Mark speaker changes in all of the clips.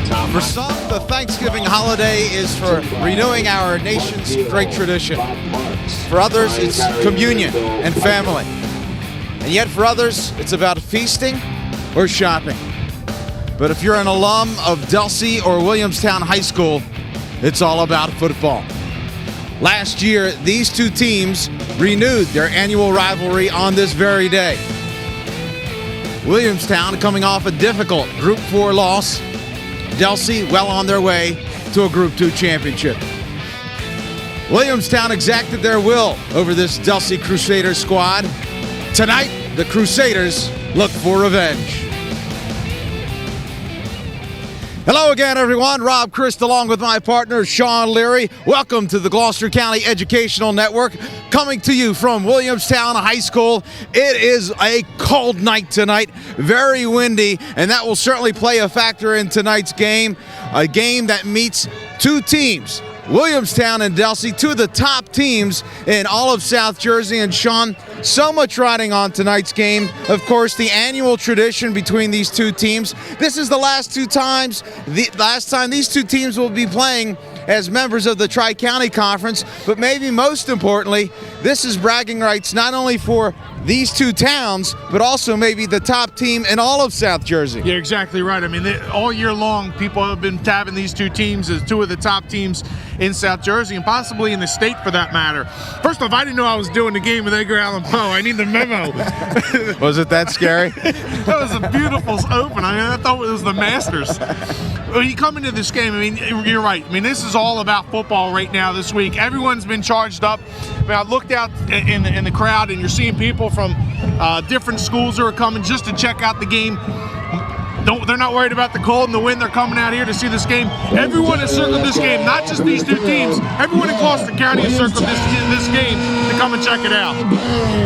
Speaker 1: For some, the Thanksgiving holiday is for renewing our nation's great tradition. For others, it's communion and family. And yet for others, it's about feasting or shopping. But if you're an alum of Delsea or Williamstown High School, it's all about football. Last year, these two teams renewed their annual rivalry on this very day. Williamstown coming off a difficult Group 4 loss. Delsea well on their way to a Group 2 championship. Williamstown exacted their will over this Delsea Crusaders squad. Tonight, the Crusaders look for revenge. Hello again, everyone. Rob Christ along with my partner, Shawn Leary. Welcome to the Gloucester County Educational Network, coming to you from Williamstown High School. It is a cold night tonight, very windy, and that will certainly play a factor in tonight's game, a game that meets two teams, Williamstown and Delsea, two of the top teams in all of South Jersey. And Shawn, so much riding on tonight's game. Of course, the annual tradition between these two teams. This is the last time these two teams will be playing as members of the Tri-County Conference, but maybe most importantly, this is bragging rights not only for these two towns, but also maybe the top team in all of South Jersey.
Speaker 2: You're exactly right. I mean, all year long, people have been tabbing these two teams as two of the top teams in South Jersey and possibly in the state for that matter. First off, I didn't know I was doing the game with Edgar Allan Poe. I need the memo.
Speaker 1: Was it that scary?
Speaker 2: That was a beautiful open. I mean, I thought it was the Masters. When you come into this game, I mean, you're right. I mean, this is all about football right now this week. Everyone's been charged up. I mean, I looked out in the crowd, and you're seeing people from different schools who are coming just to check out the game. They're not worried about the cold and the wind. They're coming out here to see this game. Everyone has circled this game, not just these two teams. Everyone in Gloucester County has circled this game to come and check it out.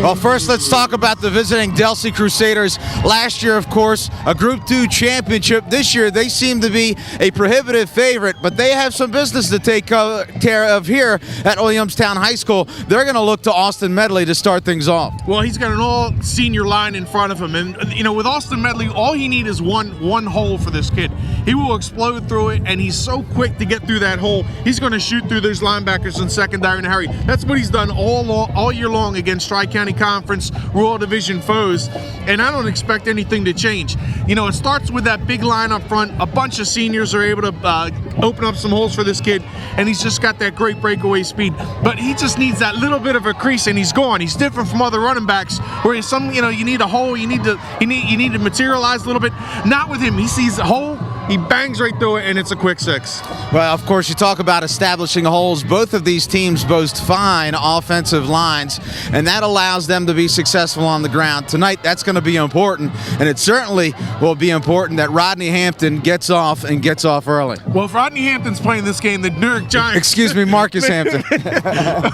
Speaker 1: Well, first let's talk about the visiting Delsea Crusaders. Last year, of course, a Group 2 championship. This year, they seem to be a prohibitive favorite, but they have some business to take care of here at Williamstown High School. They're going to look to Austin Medley to start things off.
Speaker 2: Well, he's got an all-senior line in front of him, and you know, with Austin Medley, all he needs is one hole for this kid. He will explode through it, and he's so quick to get through that hole. He's going to shoot through those linebackers in secondary in a hurry. That's what he's done all year long against Tri-County Conference Rural Division foes, and I don't expect anything to change. You know, it starts with that big line up front. A bunch of seniors are able to open up some holes for this kid, and he's just got that great breakaway speed. But he just needs that little bit of a crease, and he's gone. He's different from other running backs, where you need a hole, you need to materialize a little bit. Not with him. He sees a hole, he bangs right through it, and it's a quick 6.
Speaker 1: Well, of course, you talk about establishing holes. Both of these teams boast fine offensive lines, and that allows them to be successful on the ground. Tonight, that's going to be important, and it certainly will be important that Rodney Hampton gets off early.
Speaker 2: Well, if Rodney Hampton's playing this game, the New York Giants...
Speaker 1: Excuse me, Marcus Hampton.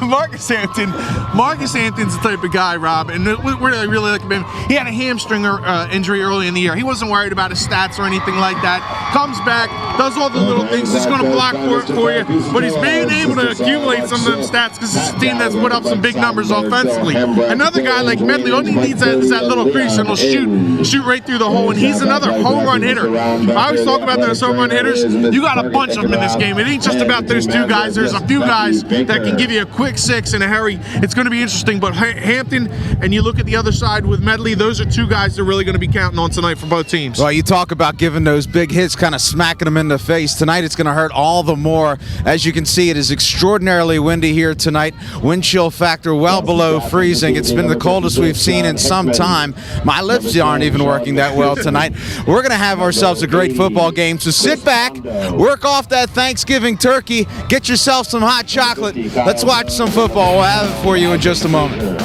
Speaker 2: Marcus Hampton's the type of guy, Rob, and where I really like him, he had a hamstring injury early in the year. He wasn't worried about his stats or anything like that. Comes back, does all the little things, he's going to block for you, but he's being able to accumulate some of them stats because it's a team that's put up some big numbers offensively. Another guy like Medley, all he needs is that little crease, and he'll shoot right through the hole, and he's another home run hitter. I always talk about those home run hitters. You got a bunch of them in this game. It ain't just about those two guys. There's a few guys that can give you a quick 6 in a hurry. It's going to be interesting, but Hampton, and you look at the other side with Medley, those are two guys they're really going to be counting on tonight for both teams.
Speaker 1: Well, you talk about giving those big hits, kind of smacking them in the face. Tonight it's going to hurt all the more. As you can see, it is extraordinarily windy here tonight. Wind chill factor well below freezing. It's been the coldest we've seen in some time. My lips aren't even working that well tonight. We're going to have ourselves a great football game, so sit back, work off that Thanksgiving turkey, get yourself some hot chocolate. Let's watch some football. We'll have it for you in just a moment.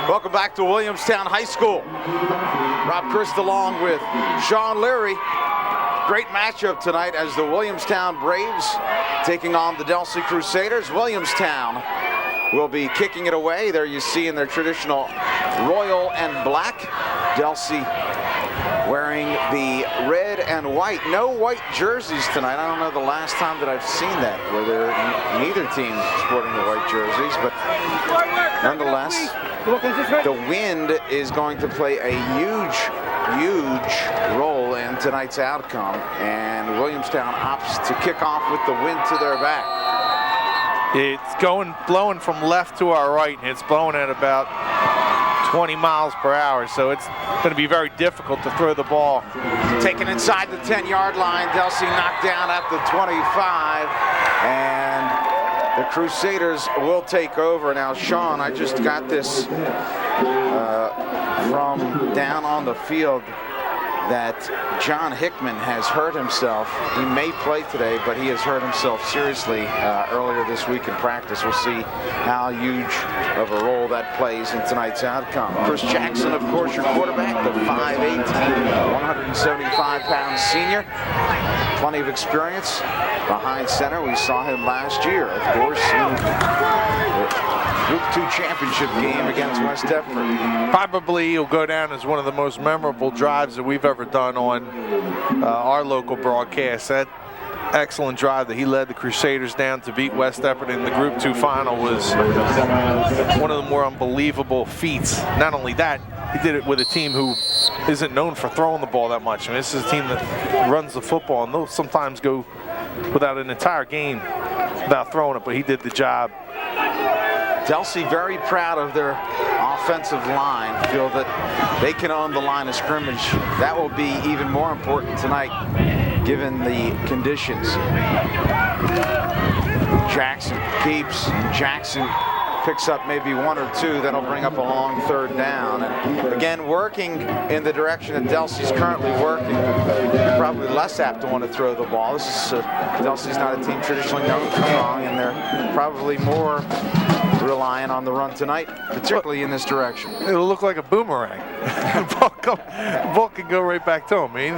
Speaker 1: Welcome back to Williamstown High School. Rob Christ along with Shawn Leary. Great matchup tonight as the Williamstown Braves taking on the Delsea Crusaders. Williamstown will be kicking it away. There you see in their traditional royal and black. Delsea wearing the red and white. No white jerseys tonight. I don't know the last time that I've seen that, where neither team sporting the white jerseys, but nonetheless, the wind is going to play a huge huge role in tonight's outcome, and Williamstown opts to kick off with the wind to their back.
Speaker 3: It's blowing from left to our right, and it's blowing at about 20 miles per hour, so it's going to be very difficult to throw the ball.
Speaker 1: Taken inside the 10-yard line, Delsea knocked down at the 25, and the Crusaders will take over. Now, Shawn, I just got this from down on the field that John Hickman has hurt himself. He may play today, but he has hurt himself seriously earlier this week in practice. We'll see how huge of a role that plays in tonight's outcome. Chris Jackson, of course, your quarterback, the 5'8", 175-pound senior. Plenty of experience behind center. We saw him last year, of course, in the Group 2 championship game against West Deptford.
Speaker 3: Probably he'll go down as one of the most memorable drives that we've ever done on our local broadcast. That excellent drive that he led the Crusaders down to beat West Deptford in the Group 2 final was one of the more unbelievable feats. Not only that, he did it with a team who isn't known for throwing the ball that much. I mean, this is a team that runs the football, and they'll sometimes go without an entire game without throwing it, but he did the job.
Speaker 1: Delsea very proud of their offensive line, feel that they can own the line of scrimmage. That will be even more important tonight given the conditions. Jackson keeps, and Jackson picks up maybe one or two. That'll bring up a long third down. And again, working in the direction that Delsea's currently working. Probably less apt to want to throw the ball. This is Delsea's not a team traditionally known for throwing, and they're probably more relying on the run tonight, particularly in this direction.
Speaker 3: It'll look like a boomerang. The ball can go right back to him. I mean,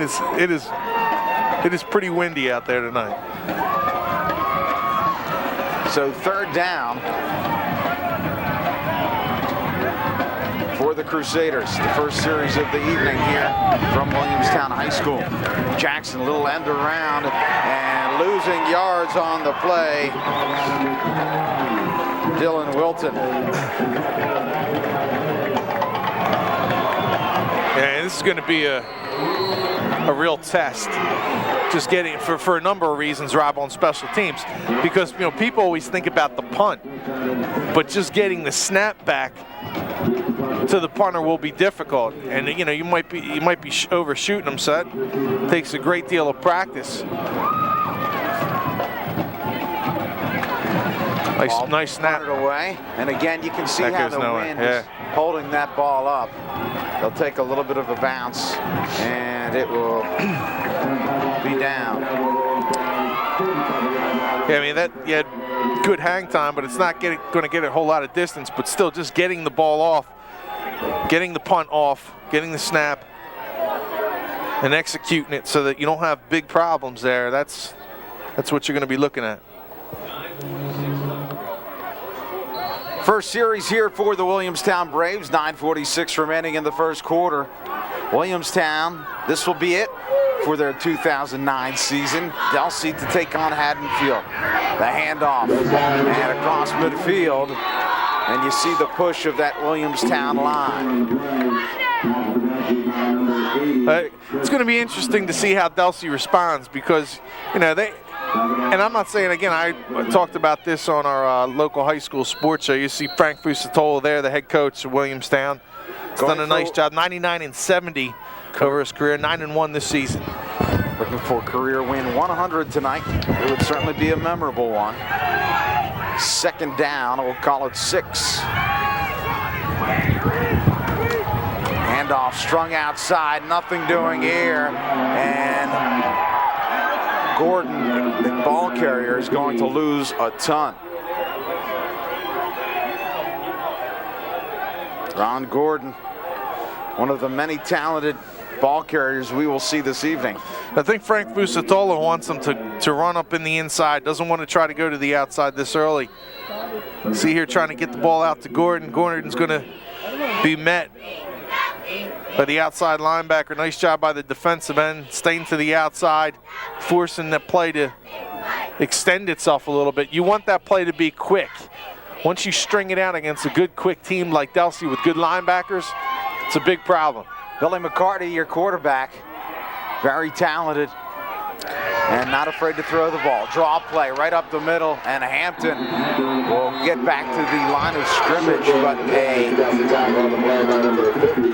Speaker 3: it is pretty windy out there tonight.
Speaker 1: So third down for the Crusaders. The first series of the evening here from Williamstown High School. Jackson, little end around, and losing yards on the play. Dylan Wilton.
Speaker 3: Yeah, this is going to be a real test. Just getting for a number of reasons, Rob, on special teams, because people always think about the punt, but just getting the snap back to the punter will be difficult, and you might be overshooting them. So that takes a great deal of practice. Nice snap.
Speaker 1: Away, and again you can see how the wind is holding that ball up. They'll take a little bit of a bounce, and it will be down.
Speaker 3: Yeah, I mean you had good hang time, but it's not going to get a whole lot of distance. But still, just getting the ball off, getting the punt off, getting the snap, and executing it so that you don't have big problems there. That's what you're going to be looking at.
Speaker 1: First series here for the Williamstown Braves, 9:46 remaining in the first quarter. Williamstown, this will be it for their 2009 season. Delsea to take on Haddonfield. The handoff and across midfield, and you see the push of that Williamstown line.
Speaker 3: It's going to be interesting to see how Delsea responds, because and I'm not saying, again, I talked about this on our local high school sports show. You see Frank Fusatola there, the head coach of Williamstown. He's done a nice job, 99-70 over his career, 9-1 this season.
Speaker 1: Looking for career win 100 tonight. It would certainly be a memorable one. Second down, we'll call it 6. Handoff strung outside, nothing doing here, and Gordon, the ball carrier, is going to lose a ton. Ron Gordon, one of the many talented ball carriers we will see this evening.
Speaker 3: I think Frank Fusatola wants him to run up in the inside, doesn't want to try to go to the outside this early. See here, trying to get the ball out to Gordon. Gordon's going to be met by the outside linebacker. Nice job by the defensive end, staying to the outside, forcing the play to extend itself a little bit. You want that play to be quick. Once you string it out against a good, quick team like Delsea with good linebackers, it's a big problem.
Speaker 4: Billy McCarty, your quarterback, very talented and not afraid to throw the ball. Draw play right up the middle, and Hampton will get back to the line of scrimmage, but a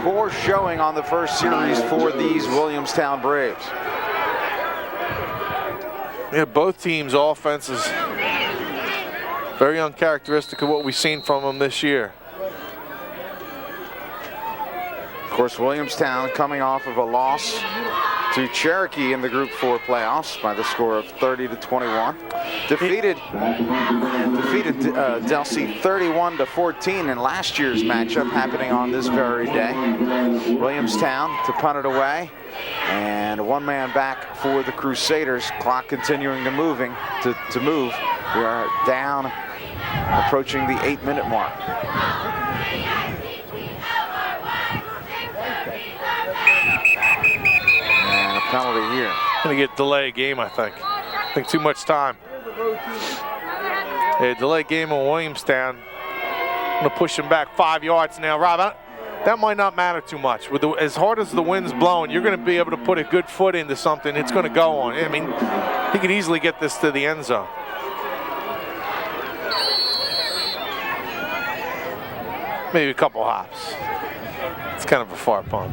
Speaker 4: poor showing on the first series for these Williamstown Braves.
Speaker 3: Yeah, both teams' offenses very uncharacteristic of what we've seen from them this year.
Speaker 4: Of course, Williamstown coming off of a loss to Cherokee in the Group 4 playoffs by the score of 30-21. Defeated Delsea 31-14 in last year's matchup happening on this very day. Williamstown to punt it away, and one man back for the Crusaders. Clock continuing to move. We are down, approaching the 8-minute mark. Penalty here.
Speaker 3: Gonna get delay game, I think. Too much time. Yeah, delay game on Williamstown. Gonna push him back 5 yards now. Rob, that might not matter too much. With as hard as the wind's blowing, you're gonna be able to put a good foot into something. It's gonna go on. I mean, he could easily get this to the end zone. Maybe a couple hops. It's kind of a far punt.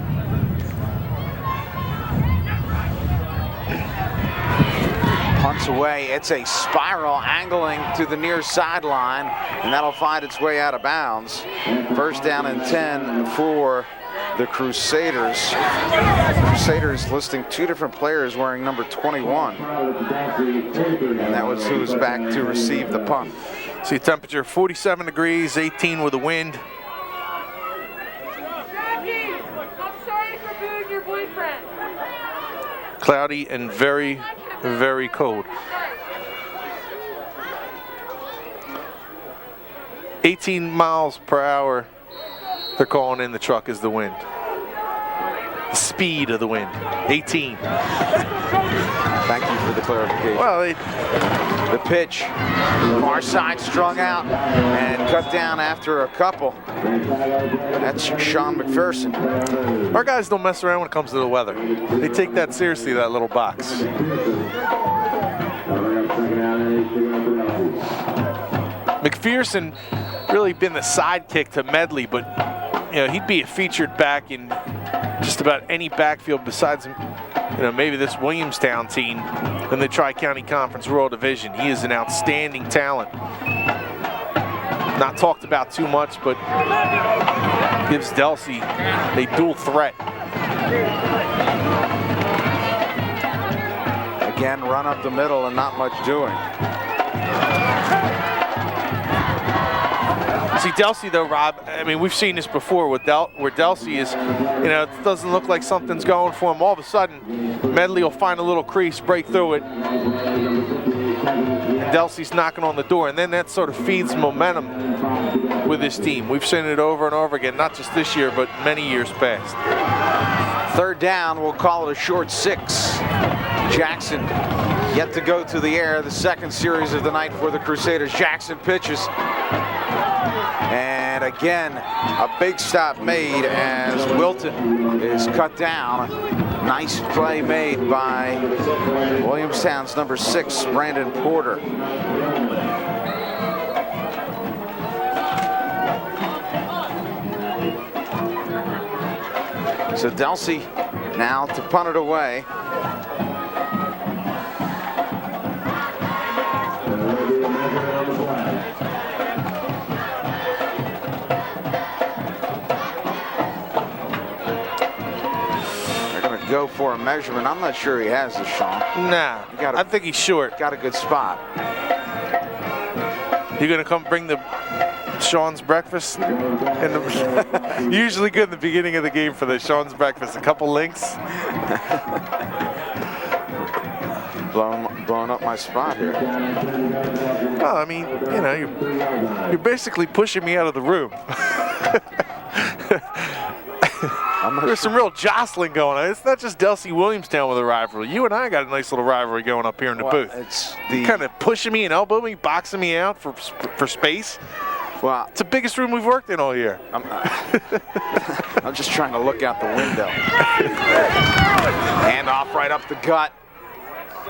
Speaker 4: Punts away. It's a spiral angling to the near sideline, and that'll find its way out of bounds. First down and 10 for the Crusaders. Crusaders listing two different players wearing number 21. And that was who was back to receive the punt.
Speaker 3: See temperature 47 degrees, 18 with the wind. Cloudy and very, very cold. 18 miles per hour, they're calling in the truck as the wind. The speed of the wind, 18.
Speaker 4: Thank you for the clarification.
Speaker 3: Well,
Speaker 4: the pitch, far side strung out and cut down after a couple. That's Sean McPherson.
Speaker 3: Our guys don't mess around when it comes to the weather. They take that seriously, that little box. McPherson really been the sidekick to Medley, but you know, he'd be a featured back in just about any backfield besides, you know, maybe this Williamstown team in the Tri-County Conference Rural Division. He is an outstanding talent. Not talked about too much, but gives Delsea a dual threat.
Speaker 4: Again, run up the middle and not much doing.
Speaker 3: See, Delsea, though, Rob, I mean, we've seen this before with where Delsea is, you know, it doesn't look like something's going for him. All of a sudden, Medley will find a little crease, break through it, and Delsea's knocking on the door, and then that sort of feeds momentum with his team. We've seen it over and over again, not just this year, but many years past.
Speaker 4: Third down, we'll call it a short 6. Jackson yet to go to the air, the second series of the night for the Crusaders. Jackson pitches. And again, a big stop made as Wilton is cut down. Nice play made by Williamstown's number 6, Brandon Porter. So Delsea now to punt it away. Go for a measurement. I'm not sure he has this, Sean.
Speaker 3: Nah, I think he's short.
Speaker 4: Got a good spot.
Speaker 3: You're gonna come bring the Shawn's breakfast? Usually good in the beginning of the game for the Shawn's breakfast. A couple links.
Speaker 4: Blowing up my spot here.
Speaker 3: Well, I mean, you know, you're basically pushing me out of the room. There's some real jostling going on. It's not just Delsea Williamstown with a rivalry. You and I got a nice little rivalry going up here in the booth.
Speaker 4: It's the
Speaker 3: kind of pushing me and elbowing me, boxing me out for space.
Speaker 4: Well,
Speaker 3: It's the biggest room we've worked in all year.
Speaker 4: I'm just trying to look out the window. Hand off right up the gut.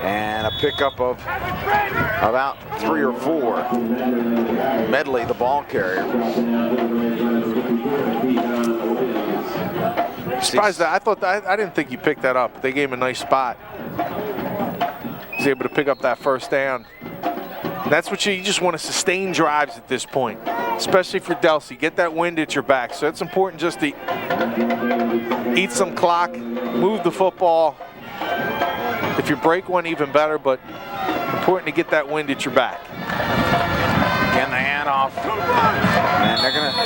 Speaker 4: And a pickup of about 3 or 4. Medley, the ball carrier.
Speaker 3: Surprised that I didn't think he picked that up. They gave him a nice spot. He's able to pick up that first down. That's what you just want to sustain drives at this point, especially for Delsea. Get that wind at your back. So it's important just to eat some clock, move the football. If you break one, even better, but important to get that wind at your back.
Speaker 4: Again, the handoff. And they're going to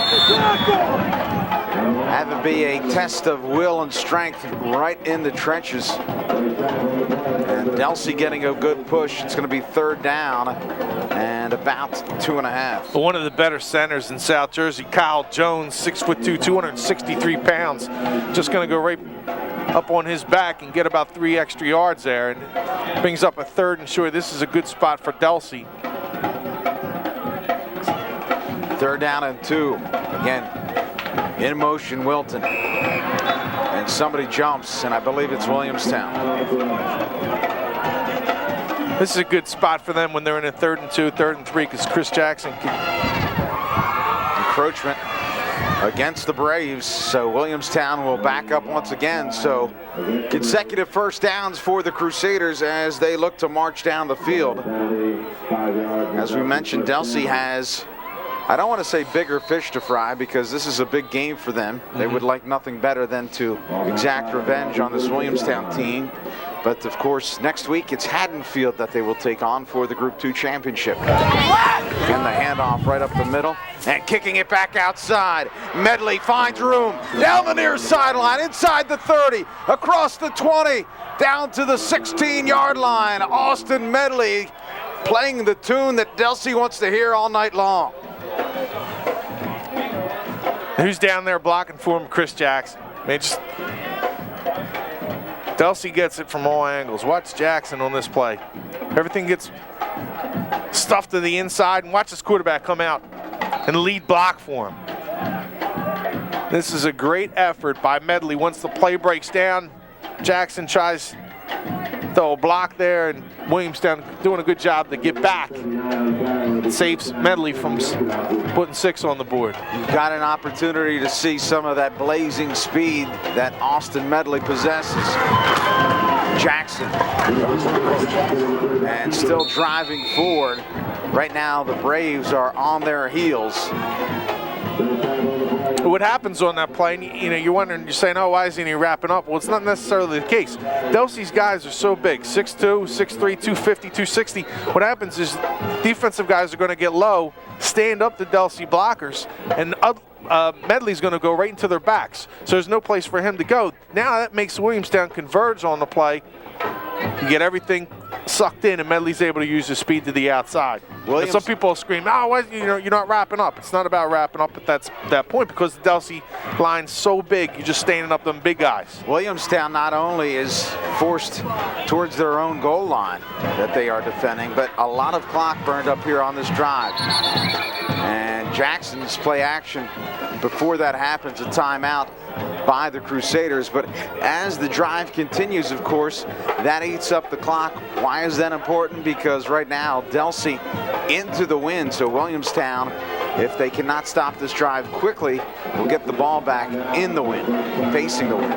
Speaker 4: have it be a test of will and strength right in the trenches. And Delsea getting a good push. It's going to be 3rd down and about 2.5.
Speaker 3: But one of the better centers in South Jersey, Kyle Jones, 6'2", 263 pounds, just going to go right up on his back and get about 3 extra yards there, and brings up a 3rd and short. This is a good spot for Delsea.
Speaker 4: 3rd down and 2. Again, in motion Wilton. And somebody jumps, and I believe it's Williamstown.
Speaker 3: This is a good spot for them when they're in a 3rd and 2, 3rd and 3, because Chris Jackson can...
Speaker 4: Encroachment against the Braves, so Williamstown will back up once again. So consecutive first downs for the Crusaders as they look to march down the field. As we mentioned, Delsea has, I don't want to say bigger fish to fry, because this is a big game for them. They would like nothing better than to exact revenge on this Williamstown team. But of course, next week it's Haddonfield that they will take on for the Group 2 championship. Again, the handoff right up the middle and kicking it back outside. Medley finds room down the near sideline, inside the 30, across the 20, down to the 16-yard line. Austin Medley playing the tune that Delsea wants to hear all night long.
Speaker 3: Who's down there blocking for him? Chris Jackson. I mean, Delsea gets it from all angles. Watch Jackson on this play. Everything gets stuffed to the inside, and watch this quarterback come out and lead block for him. This is a great effort by Medley. Once the play breaks down, Jackson tries to block there, and Williamstown doing a good job to get back. It saves Medley from putting 6 on the board.
Speaker 4: You've got an opportunity to see some of that blazing speed that Austin Medley possesses. Jackson, and still driving forward. Right now, the Braves are on their heels.
Speaker 3: What happens on that play, you're wondering, you're saying, oh, why isn't he wrapping up? Well, it's not necessarily the case. Delsea's guys are so big, 6'2", 6'3", 250, 260. What happens is defensive guys are going to get low, stand up the Delsea blockers, and Medley's going to go right into their backs. So there's no place for him to go. Now that makes Williamstown converge on the play. You get everything sucked in, and Medley's able to use his speed to the outside. And some people scream, "Oh, why, you're not wrapping up." It's not about wrapping up at that point, because the Delsea line's so big, you're just standing up them big guys.
Speaker 4: Williamstown not only is forced towards their own goal line that they are defending, but a lot of clock burned up here on this drive. And Jackson's play action before that happens, a timeout by the Crusaders. But as the drive continues, of course, that eats up the clock. Why is that important? Because right now, Delsea into the win. So Williamstown, if they cannot stop this drive quickly, will get the ball back in the win, facing the win.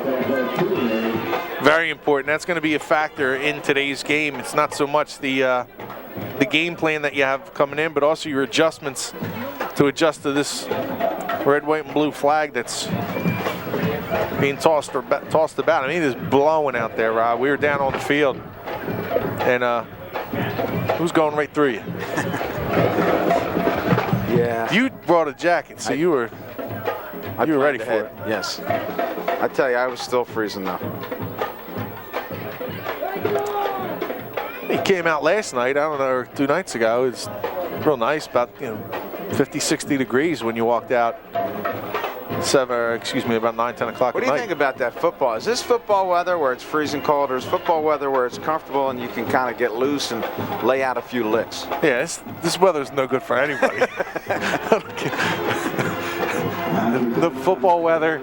Speaker 3: Very important. That's going to be a factor in today's game. It's not so much the game plan that you have coming in, but also your adjustments to adjust to this red, white, and blue flag that's being tossed about. I mean, it's blowing out there, Rob. We were down on the field, and it was going right through you.
Speaker 4: Yeah.
Speaker 3: You brought a jacket, so you were ready for it.
Speaker 4: Yes. I tell you, I was still freezing though.
Speaker 3: He came out last night, I don't know, or 2 nights ago. It was real nice, about 50, 60 degrees when you walked out. About 9, 10 o'clock
Speaker 4: What
Speaker 3: at
Speaker 4: do you
Speaker 3: night.
Speaker 4: think about that football? Is this football weather where it's freezing cold, or is football weather where it's comfortable and you can kind of get loose and lay out a few licks?
Speaker 3: Yeah, this weather's no good for anybody. the football weather,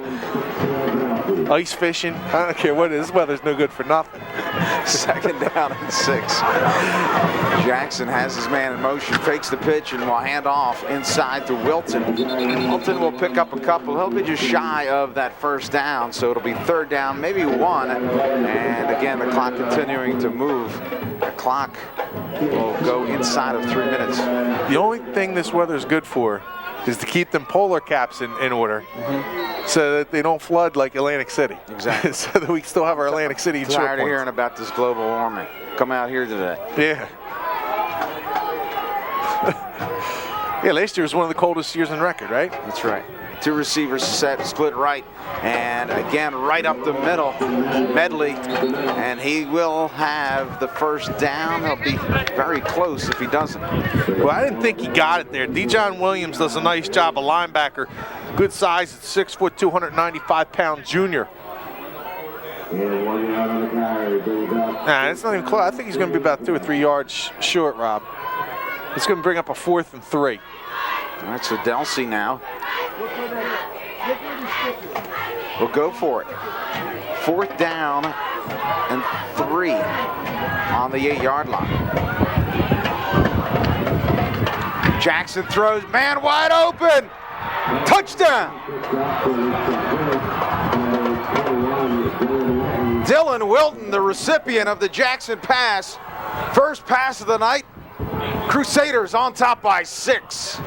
Speaker 3: ice fishing, I don't care what it is, this weather's no good for nothing.
Speaker 4: 2nd down and 6. Jackson has his man in motion, fakes the pitch, and will hand off inside to Wilton. Wilton will pick up a couple. He'll be just shy of that 1st down, so it'll be 3rd down, maybe 1. And again, the clock continuing to move. The clock will go inside of 3 minutes.
Speaker 3: The only thing this weather is good for is to keep them polar caps in order, so that they don't flood like Atlantic City.
Speaker 4: Exactly.
Speaker 3: So that we still have our Atlantic City choke
Speaker 4: Tired of
Speaker 3: points.
Speaker 4: hearing about this global warming. Come out here today.
Speaker 3: Yeah. Yeah, last year was one of the coldest years on record, right?
Speaker 4: That's right. 2 receivers set, split right, and again right up the middle, Medley, and he will have the 1st down. He'll be very close if he doesn't.
Speaker 3: Well, I didn't think he got it there. Dijon Williams does a nice job, a linebacker, good size, at 6 foot, 295-pound junior. Nah, it's not even close. I think he's going to be about 2 or 3 yards short, Rob. It's going to bring up a 4th and 3.
Speaker 4: All right, so Delsea now will go for it. 4th down and 3 on the 8-yard line. Jackson throws, man wide open. Touchdown. Dylan Wilton, the recipient of the Jackson pass. First pass of the night. Crusaders on top by 6.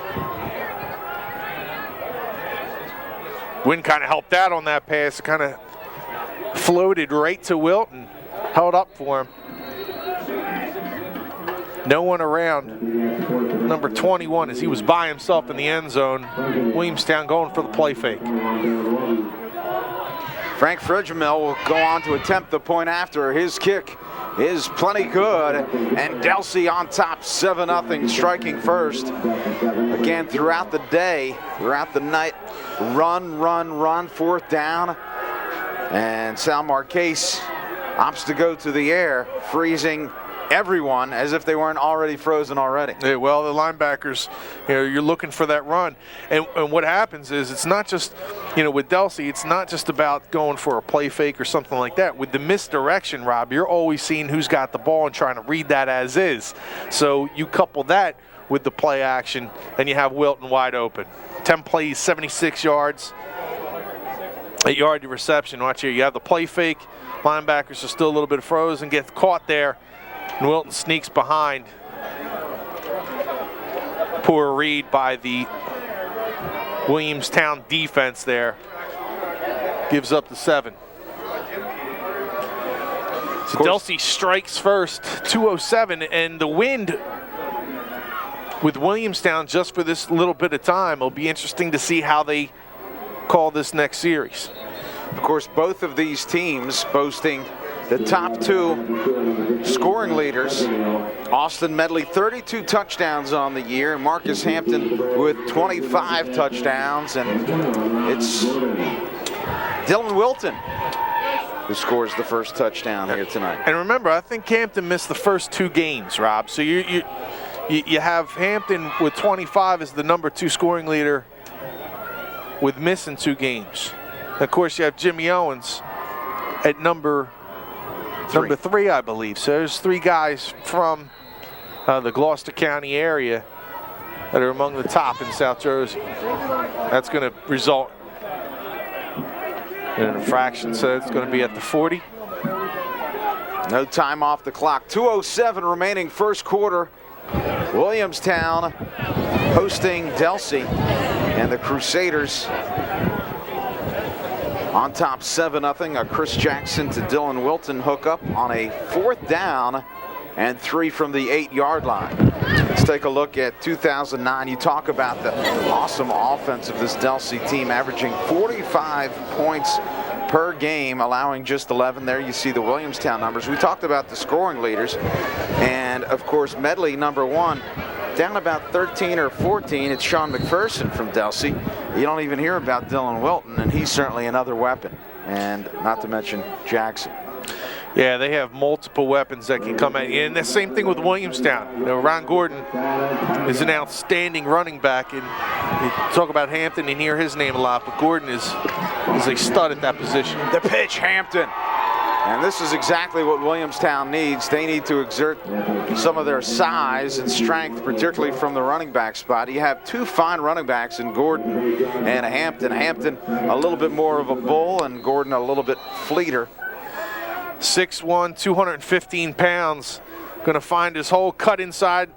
Speaker 3: Wind kind of helped out on that pass. It kind of floated right to Wilton, held up for him. No one around. Number 21, as he was by himself in the end zone. Williamstown going for the play fake.
Speaker 4: Frank Fridgemel will go on to attempt the point after. His kick is plenty good, and Delsea on top 7-0, striking first. Again, throughout the day, throughout the night, run, 4th down, and Sal Marquez opts to go to the air, freezing everyone as if they weren't already frozen already.
Speaker 3: Yeah, well, the linebackers, you're looking for that run. And what happens is it's not just, with Delsea, it's not just about going for a play fake or something like that. With the misdirection, Rob, you're always seeing who's got the ball and trying to read that as is. So you couple that with the play action, and you have Wilton wide open. 10 plays, 76 yards, 8-yard reception. Watch here, you have the play fake. Linebackers are still a little bit frozen, get caught there. And Wilton sneaks behind. Poor read by the Williamstown defense there. Gives up the 7. So Delsea strikes first, 2:07, and the wind with Williamstown just for this little bit of time. It'll be interesting to see how they call this next series.
Speaker 4: Of course, both of these teams boasting the top 2 scoring leaders. Austin Medley, 32 touchdowns on the year. Marcus Hampton with 25 touchdowns. And it's Dylan Wilton who scores the first touchdown here tonight.
Speaker 3: And remember, I think Hampton missed the first 2 games, Rob. So you have Hampton with 25 as the number 2 scoring leader with missing 2 games. And of course, you have Jimmy Owens at number 3, I believe. So there's 3 guys from the Gloucester County area that are among the top in South Jersey. That's going to result in an infraction, so it's going to be at the 40.
Speaker 4: No time off the clock. 2:07 remaining first quarter. Williamstown hosting Delsea, and the Crusaders on top 7-0. A Chris Jackson to Dylan Wilton hookup on a 4th down and 3 from the 8-yard line. Let's take a look at 2009. You talk about the awesome offense of this Delsea team, averaging 45 points per game, allowing just 11. There you see the Williamstown numbers. We talked about the scoring leaders, and of course Medley, number 1, down about 13 or 14. It's Sean McPherson from Delsea. You don't even hear about Dylan Wilton, and he's certainly another weapon, and not to mention Jackson.
Speaker 3: Yeah, they have multiple weapons that can come at you. And the same thing with Williamstown. You know, Ron Gordon is an outstanding running back. And you talk about Hampton and hear his name a lot, but Gordon is a stud at that position.
Speaker 4: The pitch, Hampton. And this is exactly what Williamstown needs. They need to exert some of their size and strength, particularly from the running back spot. You have two fine running backs in Gordon and Hampton. Hampton a little bit more of a bull, and Gordon a little bit fleeter.
Speaker 3: 6'1", 215 pounds. Going to find his hole, cut inside.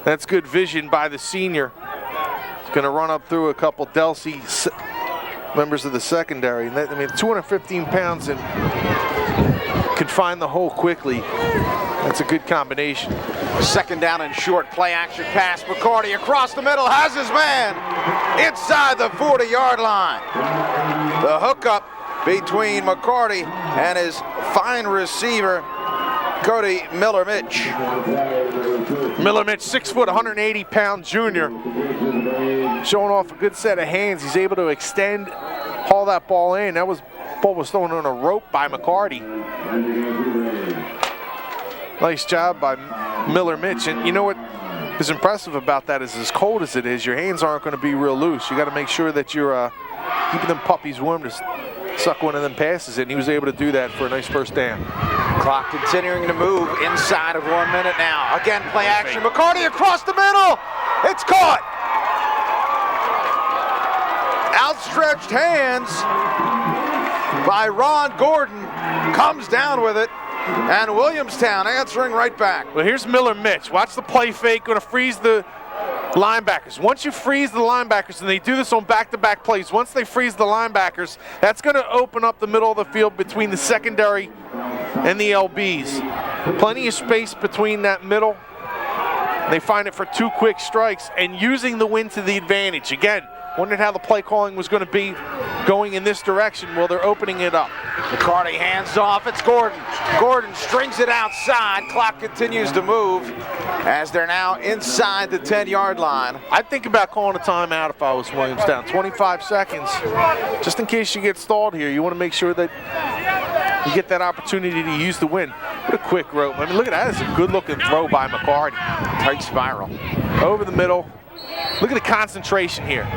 Speaker 3: That's good vision by the senior. He's going to run up through a couple Delsea members of the secondary. And that, I mean, 215 pounds and can find the hole quickly. That's a good combination.
Speaker 4: Second down and short, play action pass. McCarty across the middle, has his man inside the 40-yard line. The hookup between McCarty and his fine receiver, Cody Miller-Mitch.
Speaker 3: Miller-Mitch, 6 foot, 180-pound junior, showing off a good set of hands. He's able to extend, haul that ball in. That ball was thrown on a rope by McCarty. Nice job by Miller-Mitch. And you know what is impressive about that is, as cold as it is, your hands aren't going to be real loose. You got to make sure that you're keeping them puppies warm to suck one of them passes in. He was able to do that for a nice first down.
Speaker 4: Clock continuing to move inside of 1 minute now. Again, play action. McCarty across the middle. It's caught. Outstretched hands by Ron Gordon. Comes down with it. And Williamstown answering right back.
Speaker 3: Well, here's Miller-Mitch. Watch the play fake. Going to freeze the linebackers. Once you freeze the linebackers, and they do this on back-to-back plays, once they freeze the linebackers, that's going to open up the middle of the field between the secondary and the LBs. Plenty of space between that middle. They find it for two quick strikes and using the wind to the advantage. Again, wondered how the play calling was going to be going in this direction. Well, they're opening it up.
Speaker 4: McCarty hands off. It's Gordon. Gordon strings it outside. Clock continues to move as they're now inside the 10-yard line.
Speaker 3: I'd think about calling a timeout if I was Williamstown. 25 seconds. Just in case you get stalled here, you want to make sure that you get that opportunity to use the wind. What a quick rope. I mean, look at that. It's a good-looking throw by McCarty.
Speaker 4: Tight spiral.
Speaker 3: Over the middle. Look at the concentration here.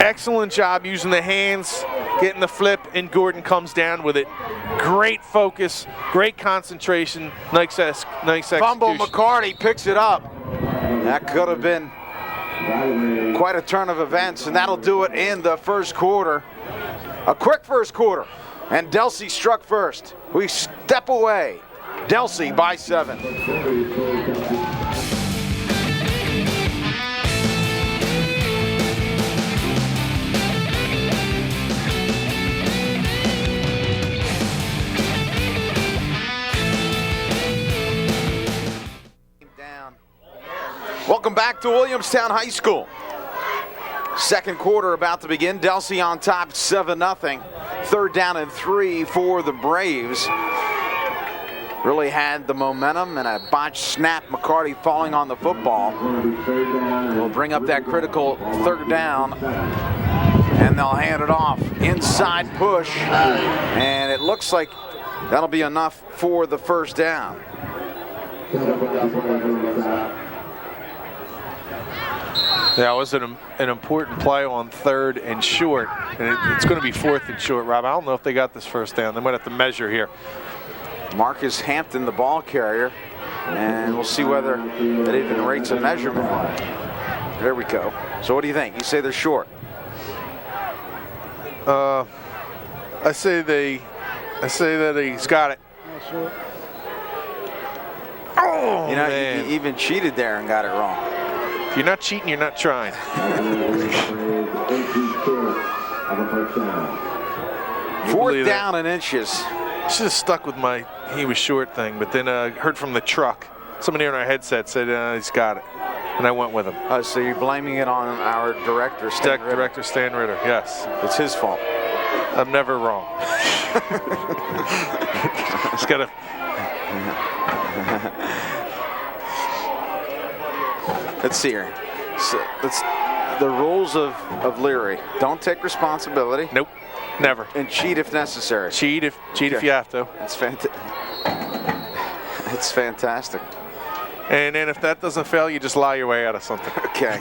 Speaker 3: Excellent job using the hands, getting the flip, and Gordon comes down with it. Great focus, great concentration, nice execution.
Speaker 4: Fumble, McCarty picks it up. That could have been quite a turn of events, and that'll do it in the first quarter. A quick first quarter, and Delsea struck first. We step away. Delsea by 7. Welcome back to Williamstown High School. Second quarter about to begin. Delsea on top, 7-0. Third down and 3 for the Braves. Really had the momentum and a botched snap. McCarty falling on the football. Will bring up that critical third down. And they'll hand it off. Inside push. And it looks like that'll be enough for the first down.
Speaker 3: Yeah, it was an important play on third and short, and it's going to be fourth and short, Rob. I don't know if they got this first down. They might have to measure here.
Speaker 4: Marcus Hampton, the ball carrier, and we'll see whether it even rates a measurement. There we go. So what do you think? You say they're short.
Speaker 3: I say that he's got it. Oh,
Speaker 4: you know,
Speaker 3: man.
Speaker 4: he even cheated there and got it wrong.
Speaker 3: If you're not cheating, you're not trying.
Speaker 4: Fourth down and inches.
Speaker 3: Should have stuck with my he was short thing, but then heard from the truck. Somebody on our headset said he's got it, and I went with him.
Speaker 4: So you're blaming it on our director, Stan Ritter.
Speaker 3: Director Stan Ritter, yes.
Speaker 4: It's his fault.
Speaker 3: I'm never wrong. It's got to.
Speaker 4: Let's see here. So the rules of Leary. Don't take responsibility.
Speaker 3: Nope. Never.
Speaker 4: And cheat if necessary.
Speaker 3: Cheat if you have to.
Speaker 4: It's fantastic.
Speaker 3: And then if that doesn't fail, you just lie your way out of something.
Speaker 4: Okay.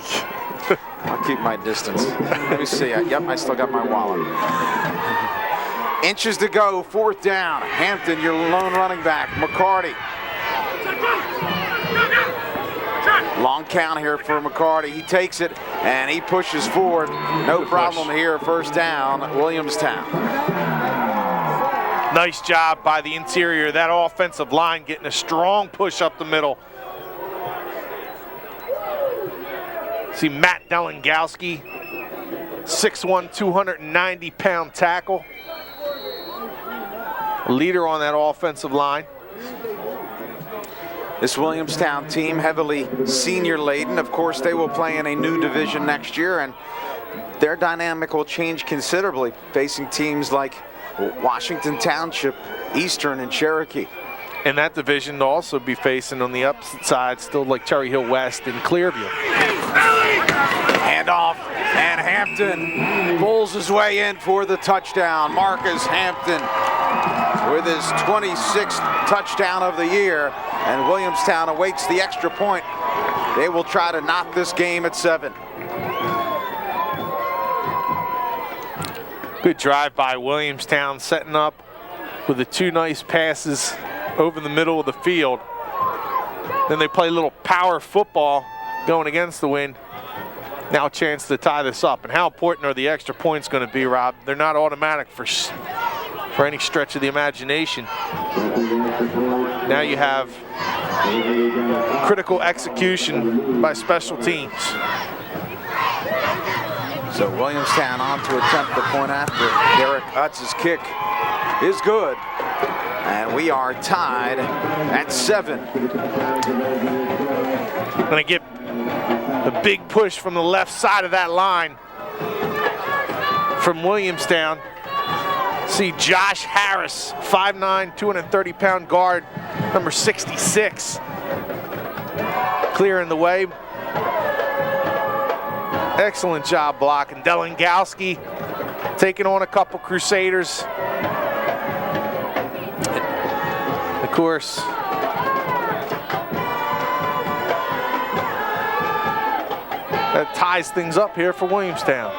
Speaker 4: I'll keep my distance. Let me see. Yep, I still got my wallet. Inches to go, 4th down. Hampton, your lone running back. McCarty. Long count here for McCarty. He takes it and he pushes forward. No problem here. 1st down, Williamstown.
Speaker 3: Nice job by the interior of that offensive line, getting a strong push up the middle. See Matt Delengowski, 6'1", 290-pound tackle. Leader on that offensive line.
Speaker 4: This Williamstown team, heavily senior laden. Of course, they will play in a new division next year, and their dynamic will change considerably, facing teams like Washington Township, Eastern, and Cherokee.
Speaker 3: And that division will also be facing on the opposite side, still like Cherry Hill West and Clearview.
Speaker 4: Handoff, and Hampton pulls his way in for the touchdown. Marcus Hampton with his 26th touchdown of the year, and Williamstown awaits the extra point. They will try to knock this game at 7.
Speaker 3: Good drive by Williamstown, setting up with the 2 nice passes over the middle of the field. Then they play a little power football going against the wind. Now a chance to tie this up. And how important are the extra points going to be, Rob? They're not automatic for any stretch of the imagination. Now you have critical execution by special teams.
Speaker 4: So Williamstown on to attempt the point after. Derek Utz's kick is good. And we are tied at 7.
Speaker 3: Going to get a big push from the left side of that line from Williamstown. See Josh Harris, 5'9", 230-pound guard, number 66. Clearing the way. Excellent job blocking. Delengowski taking on a couple Crusaders. Of course, that ties things up here for Williamstown.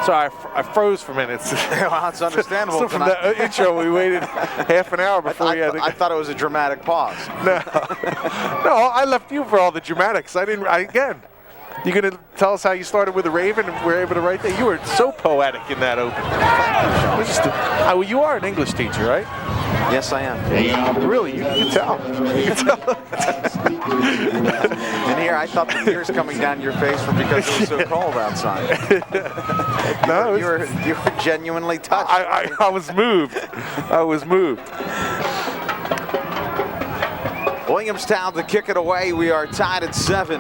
Speaker 3: Sorry, I froze for minutes.
Speaker 4: Well, that's understandable.
Speaker 3: So from the intro, we waited half an hour before
Speaker 4: I thought it was a dramatic pause.
Speaker 3: No, I left you for all the dramatics. Again, you're going to tell us how you started with the Raven and we're able to write that? You were so poetic in that open. Well, you are an English teacher, right?
Speaker 4: Yes, I am.
Speaker 3: Really, you can tell. You can tell.
Speaker 4: And here, I thought the tears coming down your face were because it was so cold outside.
Speaker 3: No,
Speaker 4: you were genuinely touched.
Speaker 3: I was moved. I was moved.
Speaker 4: Williamstown to kick it away. We are tied at 7.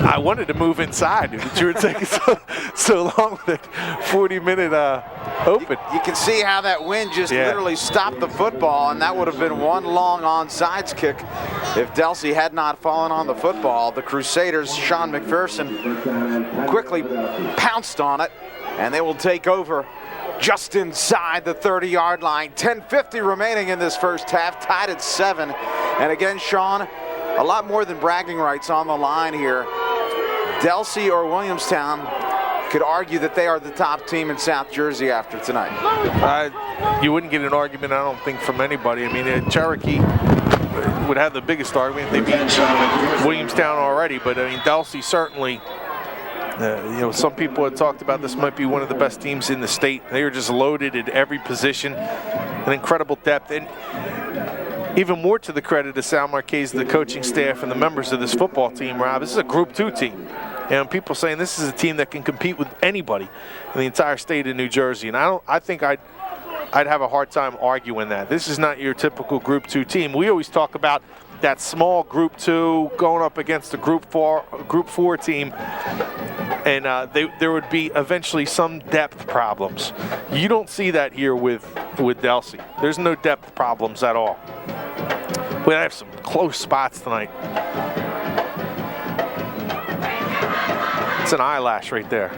Speaker 3: I wanted to move inside, but you were taking so long with that 40-minute open.
Speaker 4: You can see how that wind just literally stopped the football, and that would have been one long onside kick if Delsea had not fallen on the football. The Crusaders, Sean McPherson, quickly pounced on it, and they will take over just inside the 30-yard line. 10:50 remaining in this first half, tied at 7. And again, Sean, a lot more than bragging rights on the line here. Delsea or Williamstown could argue that they are the top team in South Jersey after tonight.
Speaker 3: You wouldn't get an argument, I don't think, from anybody. I mean, Cherokee would have the biggest argument. They beat Williamstown already, but I mean, Delsea certainly, some people had talked about this might be one of the best teams in the state. They are just loaded at every position, an incredible depth. And even more to the credit of Sal Marquez, the coaching staff, and the members of this football team, Rob, this is a Group 2 team. And people saying this is a team that can compete with anybody in the entire state of New Jersey. And I think I'd have a hard time arguing that. This is not your typical Group 2 team. We always talk about that small Group 2 going up against a Group 4 team. And there would be eventually some depth problems. You don't see that here with Delsea. There's no depth problems at all. We have some close spots tonight. It's an eyelash right there.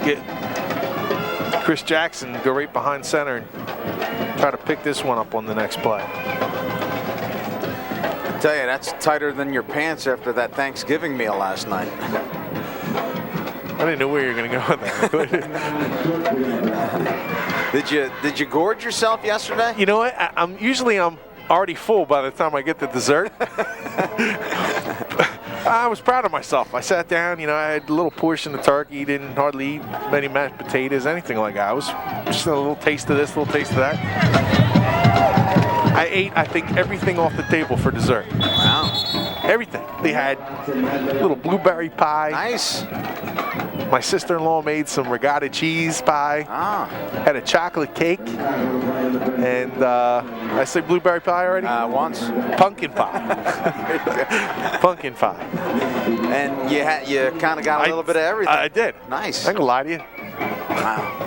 Speaker 3: Get Chris Jackson, go right behind center and try to pick this one up on the next play.
Speaker 4: I tell you, that's tighter than your pants after that Thanksgiving meal last night.
Speaker 3: I didn't know where you were going to go with that.
Speaker 4: Did you gorge yourself yesterday?
Speaker 3: You know what? I'm already full by the time I get to dessert. I was proud of myself. I sat down, you know, I had a little portion of turkey, didn't hardly eat many mashed potatoes, anything like that. I was just a little taste of this, a little taste of that. I ate, I think, everything off the table for dessert.
Speaker 4: Wow.
Speaker 3: Everything. They had little blueberry pie.
Speaker 4: Nice.
Speaker 3: My sister-in-law made some regatta cheese pie.
Speaker 4: Ah.
Speaker 3: Had a chocolate cake. And I say blueberry pie already?
Speaker 4: Once.
Speaker 3: Pumpkin pie. Pumpkin pie.
Speaker 4: And you kind of got a little bit of everything.
Speaker 3: I did.
Speaker 4: Nice.
Speaker 3: I ain't gonna lie to you.
Speaker 4: Wow.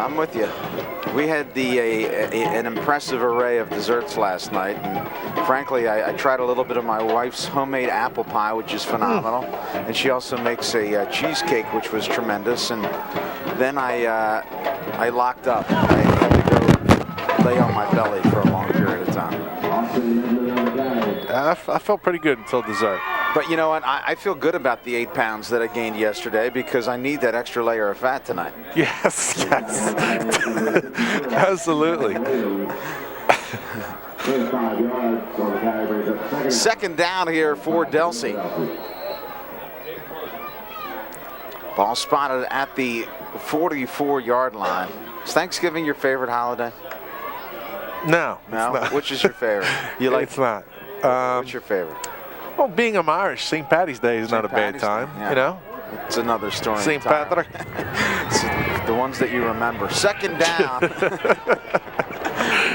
Speaker 4: I'm with you. We had an impressive array of desserts last night, and frankly, I tried a little bit of my wife's homemade apple pie, which is phenomenal, and she also makes a cheesecake, which was tremendous. And then I locked up. I had to go lay on my belly for a long period of time.
Speaker 3: I felt pretty good until dessert.
Speaker 4: But you know what? I feel good about the 8 pounds that I gained yesterday because I need that extra layer of fat tonight.
Speaker 3: Yes. Absolutely.
Speaker 4: Second down here for Delsea. Ball spotted at the 44-yard line. Is Thanksgiving your favorite holiday?
Speaker 3: No.
Speaker 4: No? Which is your favorite? You like?
Speaker 3: It's not.
Speaker 4: What's your favorite?
Speaker 3: Well, being I'm Irish, St. Patty's Day is not a bad time,
Speaker 4: yeah.
Speaker 3: You know?
Speaker 4: It's another story.
Speaker 3: St. Patrick.
Speaker 4: It's the ones that you remember. Second down.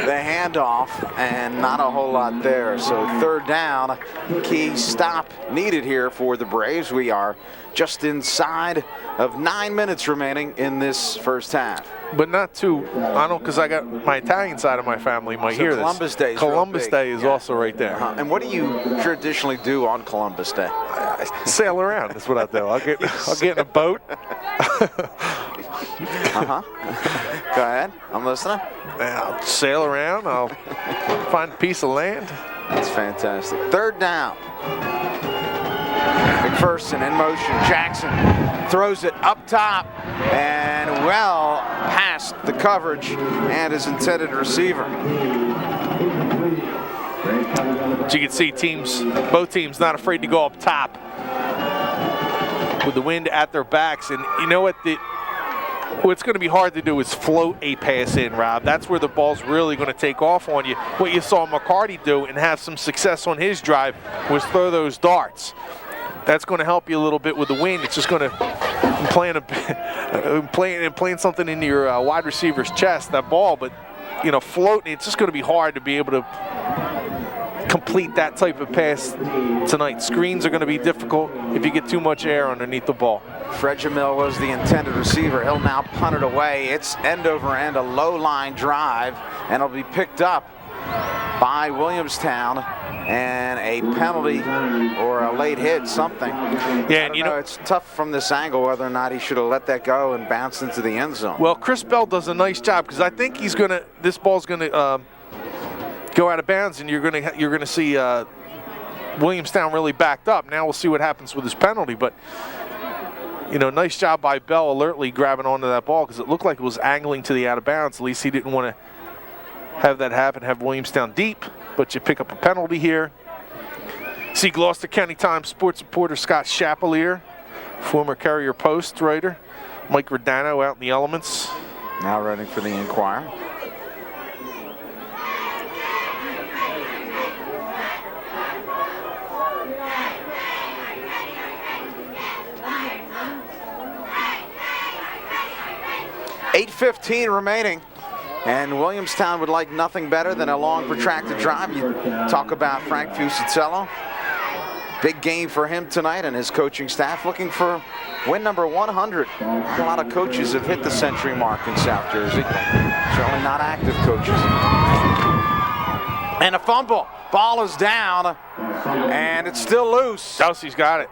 Speaker 4: The handoff, and not a whole lot there. So third down, key stop needed here for the Braves. We are just inside of 9 minutes remaining in this first half.
Speaker 3: But not too, I don't, because I got my Italian side of my family might hear
Speaker 4: Columbus
Speaker 3: this.
Speaker 4: Day is
Speaker 3: Columbus Day is also right there.
Speaker 4: And what do you traditionally do on Columbus Day?
Speaker 3: I sail around. That's what I do. I'll get in a boat.
Speaker 4: Go ahead. I'm listening.
Speaker 3: I'll sail around. I'll find a piece of land.
Speaker 4: That's fantastic. Third down. McPherson in motion. Jackson throws it up top and well past the coverage and his intended receiver.
Speaker 3: But you can see both teams not afraid to go up top with the wind at their backs. And you know what? What's going to be hard to do is float a pass in, Rob. That's where the ball's really going to take off on you. What you saw McCarty do and have some success on his drive was throw those darts. That's going to help you a little bit with the wind. It's just going to playing something into your wide receiver's chest, that ball. But you know, floating, it's just going to be hard to be able to complete that type of pass tonight. Screens are going to be difficult if you get too much air underneath the ball.
Speaker 4: Fred Jamil was the intended receiver. He'll now punt it away. It's end over end, a low line drive, and it'll be picked up by Williamstown, and a penalty or a late hit, something.
Speaker 3: Yeah, and you know,
Speaker 4: it's tough from this angle whether or not he should have let that go and bounced into the end zone.
Speaker 3: Well, Chris Bell does a nice job because I think this ball's gonna go out of bounds, and you're gonna see Williamstown really backed up. Now we'll see what happens with his penalty, but you know, nice job by Bell alertly grabbing onto that ball because it looked like it was angling to the out of bounds. At least he didn't want to have that happen, have Williamstown deep, but you pick up a penalty here. See Gloucester County Times sports reporter Scott Chapelier, former Carrier Post writer, Mike Rodano out in the elements.
Speaker 4: Now running for the Inquirer. .8:15 remaining. And Williamstown would like nothing better than a long, protracted drive. You talk about Frank Fusatello. Big game for him tonight and his coaching staff looking for win number 100. A lot of coaches have hit the century mark in South Jersey. Certainly not active coaches. And a fumble. Ball is down, and it's still loose.
Speaker 3: Delsea's got it.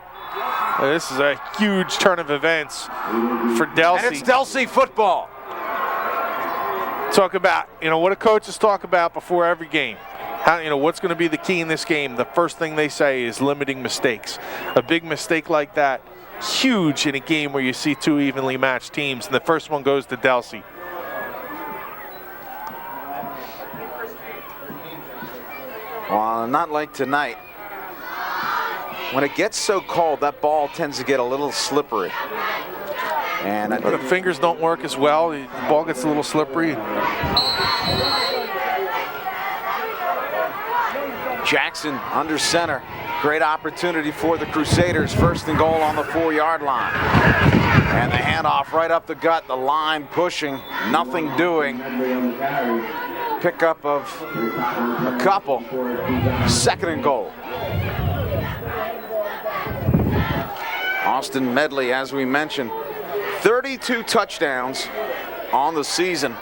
Speaker 3: This is a huge turn of events for Delsea.
Speaker 4: And it's Delsea football.
Speaker 3: Talk about, what do coaches talk about before every game? How, what's going to be the key in this game? The first thing they say is limiting mistakes. A big mistake like that, huge in a game where you see two evenly matched teams, and the first one goes to Delsea.
Speaker 4: Well, not like tonight. When it gets so cold, that ball tends to get a little slippery. And
Speaker 3: the fingers don't work as well. The ball gets a little slippery.
Speaker 4: Jackson under center. Great opportunity for the Crusaders. First and goal on the 4-yard line. And the handoff right up the gut. The line pushing, nothing doing. Pickup of a couple. Second and goal. Austin Medley, as we mentioned, 32 touchdowns on the season.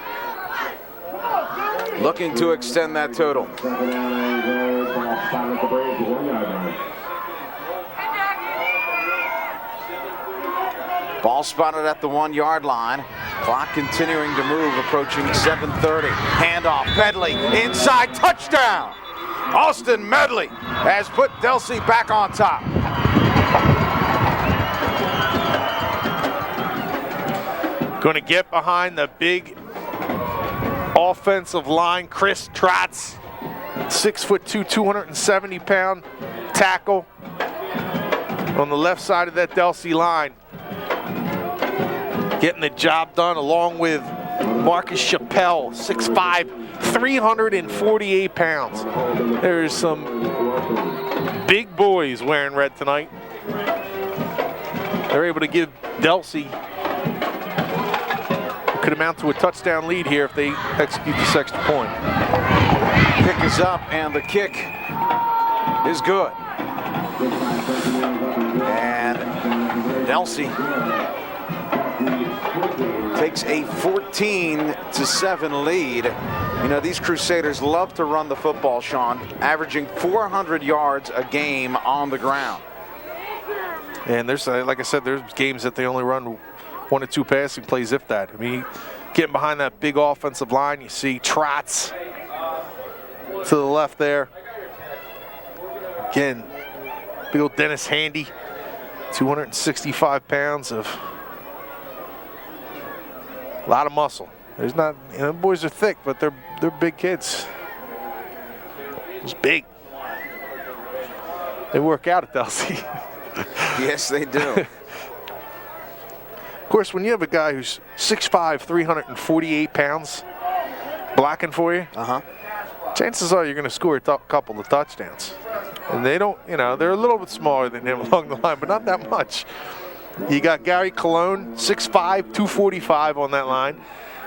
Speaker 4: Looking to extend that total. Ball spotted at the 1-yard line. Clock continuing to move, approaching 7:30. Handoff, Medley, inside, touchdown! Austin Medley has put Delsea back on top.
Speaker 3: Going to get behind the big offensive line. Chris Trotz, 6'2", 270-pound tackle on the left side of that Delsea line. Getting the job done along with Marcus Chappelle, 6'5", 348 pounds. There's some big boys wearing red tonight. They're able to give Delsea could amount to a touchdown lead here if they execute this extra point.
Speaker 4: Kick is up, and the kick is good. And Delsea takes a 14-7 lead. These Crusaders love to run the football, Shawn, averaging 400 yards a game on the ground.
Speaker 3: And there's, like I said, there's games that they only run 1 or 2 passing plays, if that. I mean, getting behind that big offensive line, you see Trotz to the left there. Again, big old Dennis Handy, 265 pounds of a lot of muscle. There's not, boys are thick, but they're big kids. It's big. They work out at Delsea.
Speaker 4: Yes, they do.
Speaker 3: Of course, when you have a guy who's 6'5", 348 pounds blocking for you, chances are you're going to score a couple of touchdowns. And they don't, they're a little bit smaller than him along the line, but not that much. You got Gary Colon, 6'5", 245 on that line.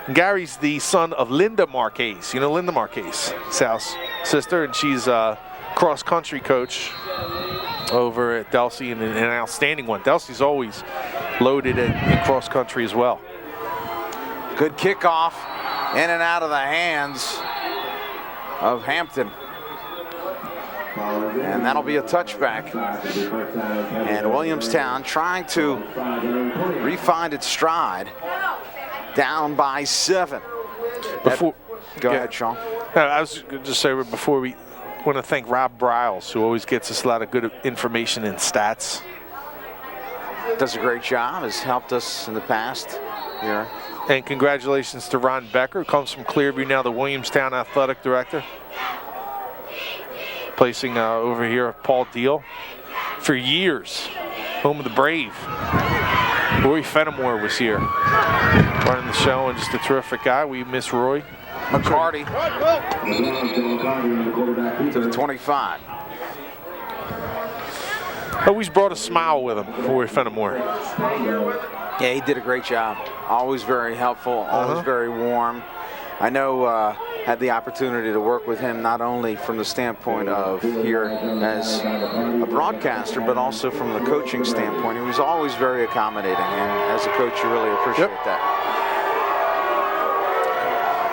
Speaker 3: And Gary's the son of Linda Marquez. Linda Marquez, Sal's sister, and she's a cross-country coach over at Delsea, and an outstanding one. Delsea's always loaded in cross-country as well.
Speaker 4: Good kickoff, in and out of the hands of Hampton. And that'll be a touchback. And Williamstown trying to refine its stride, down by 7. Go ahead, Shawn.
Speaker 3: I was going to just say before we want to thank Rob Briles, who always gets us a lot of good information and stats.
Speaker 4: Does a great job, has helped us in the past here.
Speaker 3: And congratulations to Ron Becker, who comes from Clearview, now the Williamstown athletic director. Placing over here Paul Deal for years, home of the Brave. Roy Fenimore was here running the show, and just a terrific guy. We miss Roy.
Speaker 4: McCarty to the 25.
Speaker 3: Always brought a smile with him, Roy Fenimore.
Speaker 4: Yeah, he did a great job. Always very helpful, always very warm. I know had the opportunity to work with him not only from the standpoint of here as a broadcaster, but also from the coaching standpoint. He was always very accommodating, and as a coach, you really appreciate that.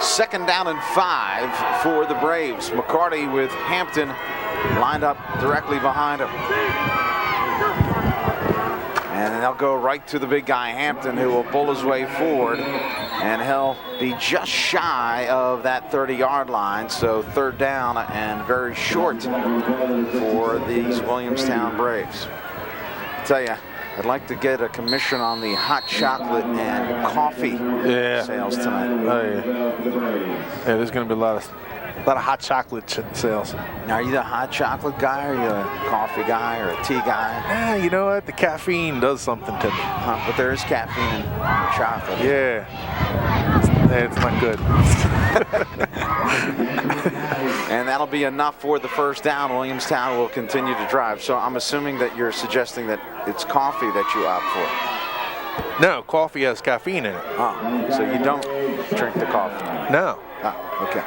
Speaker 4: 2nd down and 5 for the Braves. McCarty with Hampton lined up directly behind him. And they'll go right to the big guy, Hampton, who will pull his way forward. And he'll be just shy of that 30-yard line. So 3rd down and very short for these Williamstown Braves. I tell you, I'd like to get a commission on the hot chocolate and coffee sales tonight.
Speaker 3: Oh, yeah, there's going to be a lot of hot chocolate sales.
Speaker 4: Now, are you the hot chocolate guy, or are you a coffee guy, or a tea guy?
Speaker 3: You know what? The caffeine does something to me.
Speaker 4: But there is caffeine in chocolate.
Speaker 3: Yeah, it's not good.
Speaker 4: And that'll be enough for the 1st down. Williamstown will continue to drive. So I'm assuming that you're suggesting that it's coffee that you opt for.
Speaker 3: No, coffee has caffeine in it.
Speaker 4: Oh, so you don't drink the coffee?
Speaker 3: No.
Speaker 4: Oh, okay.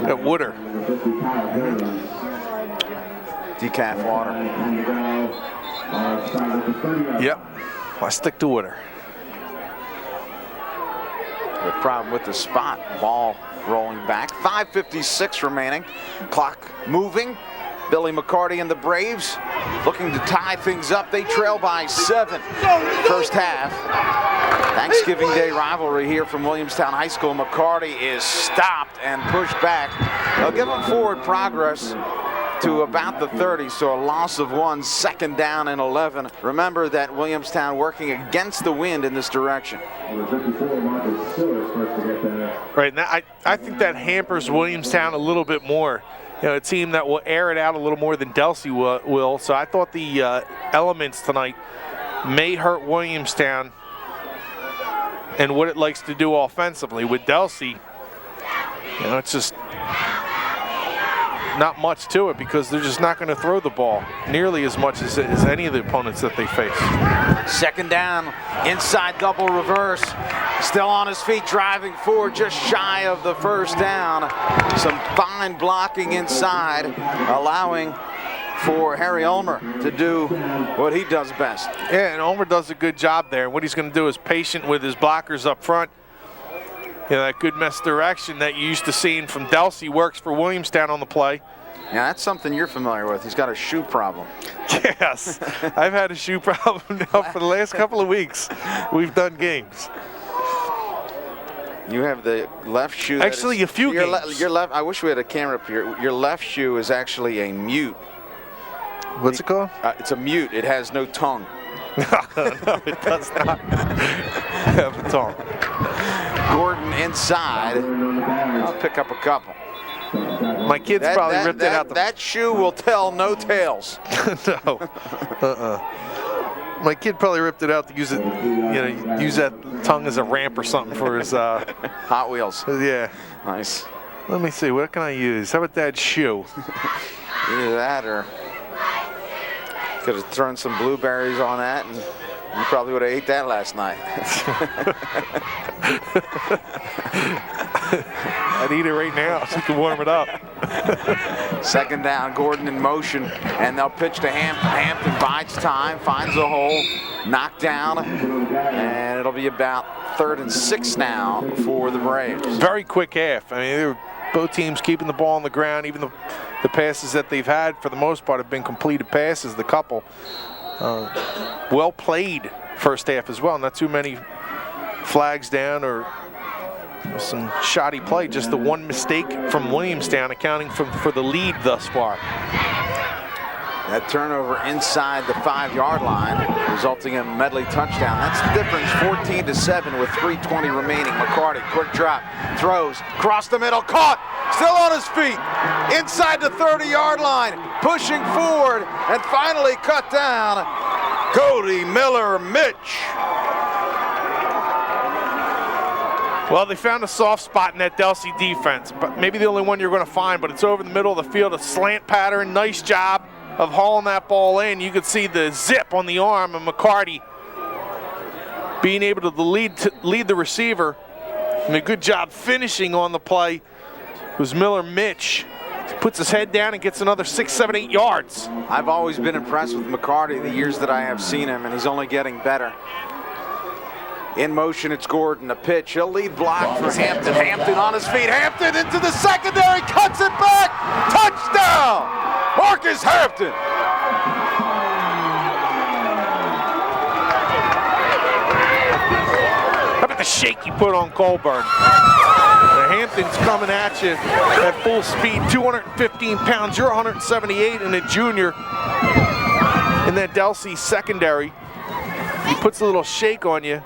Speaker 3: At Wooder.
Speaker 4: Decaf water.
Speaker 3: Yep. I stick to Wooder.
Speaker 4: The problem with the spot. Ball rolling back. 5:56 remaining. Clock moving. Billy McCarty and the Braves looking to tie things up. They trail by 7. First half. Thanksgiving Day rivalry here from Williamstown High School. McCarty is stopped and pushed back. They'll give him forward progress to about the 30, so a loss of 1, 2nd down and 11. Remember that Williamstown working against the wind in this direction.
Speaker 3: Right, and I think that hampers Williamstown a little bit more. You know, a team that will air it out a little more than Delsea will. So I thought the elements tonight may hurt Williamstown and what it likes to do offensively. With Delsea, you know, it's just not much to it because they're just not going to throw the ball nearly as much as any of the opponents that they face.
Speaker 4: 2nd down, inside double reverse. Still on his feet, driving forward, just shy of the 1st down. Some fine blocking inside, allowing for Harry Ulmer to do what he does best.
Speaker 3: Yeah, and Ulmer does a good job there. What he's going to do is patient with his blockers up front. You know, that good misdirection that you used to seeing from Delsea works for Williamstown on the play.
Speaker 4: Yeah, that's something you're familiar with. He's got a shoe problem.
Speaker 3: Yes, I've had a shoe problem now for the last couple of weeks. We've done games.
Speaker 4: You have the left shoe.
Speaker 3: Actually, a few games.
Speaker 4: Your left. I wish we had a camera up here. Your left shoe is actually a mute.
Speaker 3: What's it called?
Speaker 4: It's a mute. It has no tongue.
Speaker 3: No, it does not have a tongue.
Speaker 4: Gordon inside. I'll pick up a couple.
Speaker 3: My kids probably ripped it out.
Speaker 4: That shoe will tell no tales.
Speaker 3: No. My kid probably ripped it out to use it, you know, use that tongue as a ramp or something for his
Speaker 4: Hot Wheels.
Speaker 3: Yeah.
Speaker 4: Nice.
Speaker 3: Let me see. What can I use? How about that shoe?
Speaker 4: Either that or could have thrown some blueberries on that, and you probably would have ate that last night.
Speaker 3: I'd eat it right now so you can warm it up.
Speaker 4: 2nd down, Gordon in motion, and they'll pitch to Hampton. Hampton bides time, finds a hole, knocked down, and it'll be about 3rd and 6 now for the Braves.
Speaker 3: Very quick half. I mean, they were both teams keeping the ball on the ground. Even the passes that they've had, for the most part, have been completed passes, the couple. Well played first half as well. Not too many flags down or some shoddy play. Just the one mistake from Williamstown accounting for the lead thus far.
Speaker 4: That turnover inside the 5-yard line, resulting in a medley touchdown. That's the difference, 14-7 with 3:20 remaining. McCarty, quick drop, throws, across the middle, caught, still on his feet, inside the 30-yard line, pushing forward, and finally cut down. Cody Miller-Mitch.
Speaker 3: Well, they found a soft spot in that Delsea defense, but maybe the only one you're going to find, but it's over the middle of the field, a slant pattern. Nice job of hauling that ball in. You could see the zip on the arm of McCarty being able to lead the receiver. And a good job finishing on the play. It was Miller-Mitch. He puts his head down and gets another 6, 7, 8 yards.
Speaker 4: I've always been impressed with McCarty the years that I have seen him, and he's only getting better. In motion, it's Gordon. The pitch. He'll lead block for Hampton. Hampton on his feet. Hampton into the secondary. Cuts it back. Touchdown! Marcus Hampton.
Speaker 3: How about the shake he put on Colburn? The Hampton's coming at you at full speed, 215 pounds. You're 178 and a junior. In that Delsea secondary, he puts a little shake on you.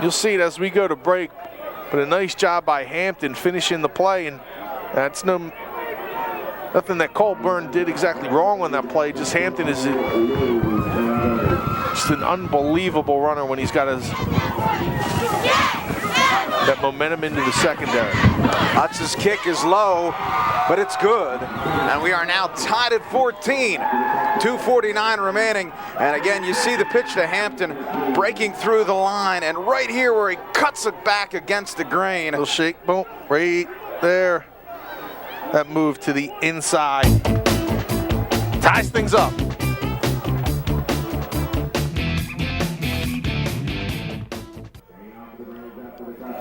Speaker 3: You'll see it as we go to break, but a nice job by Hampton finishing the play, and that's nothing that Colburn did exactly wrong on that play. Just Hampton is just an unbelievable runner when he's got that momentum into the secondary.
Speaker 4: Utz's kick is low, but it's good. And we are now tied at 14. 2:49 remaining. And again, you see the pitch to Hampton breaking through the line. And right here where he cuts it back against the grain.
Speaker 3: Little shake, boom, right there. That move to the inside ties things up.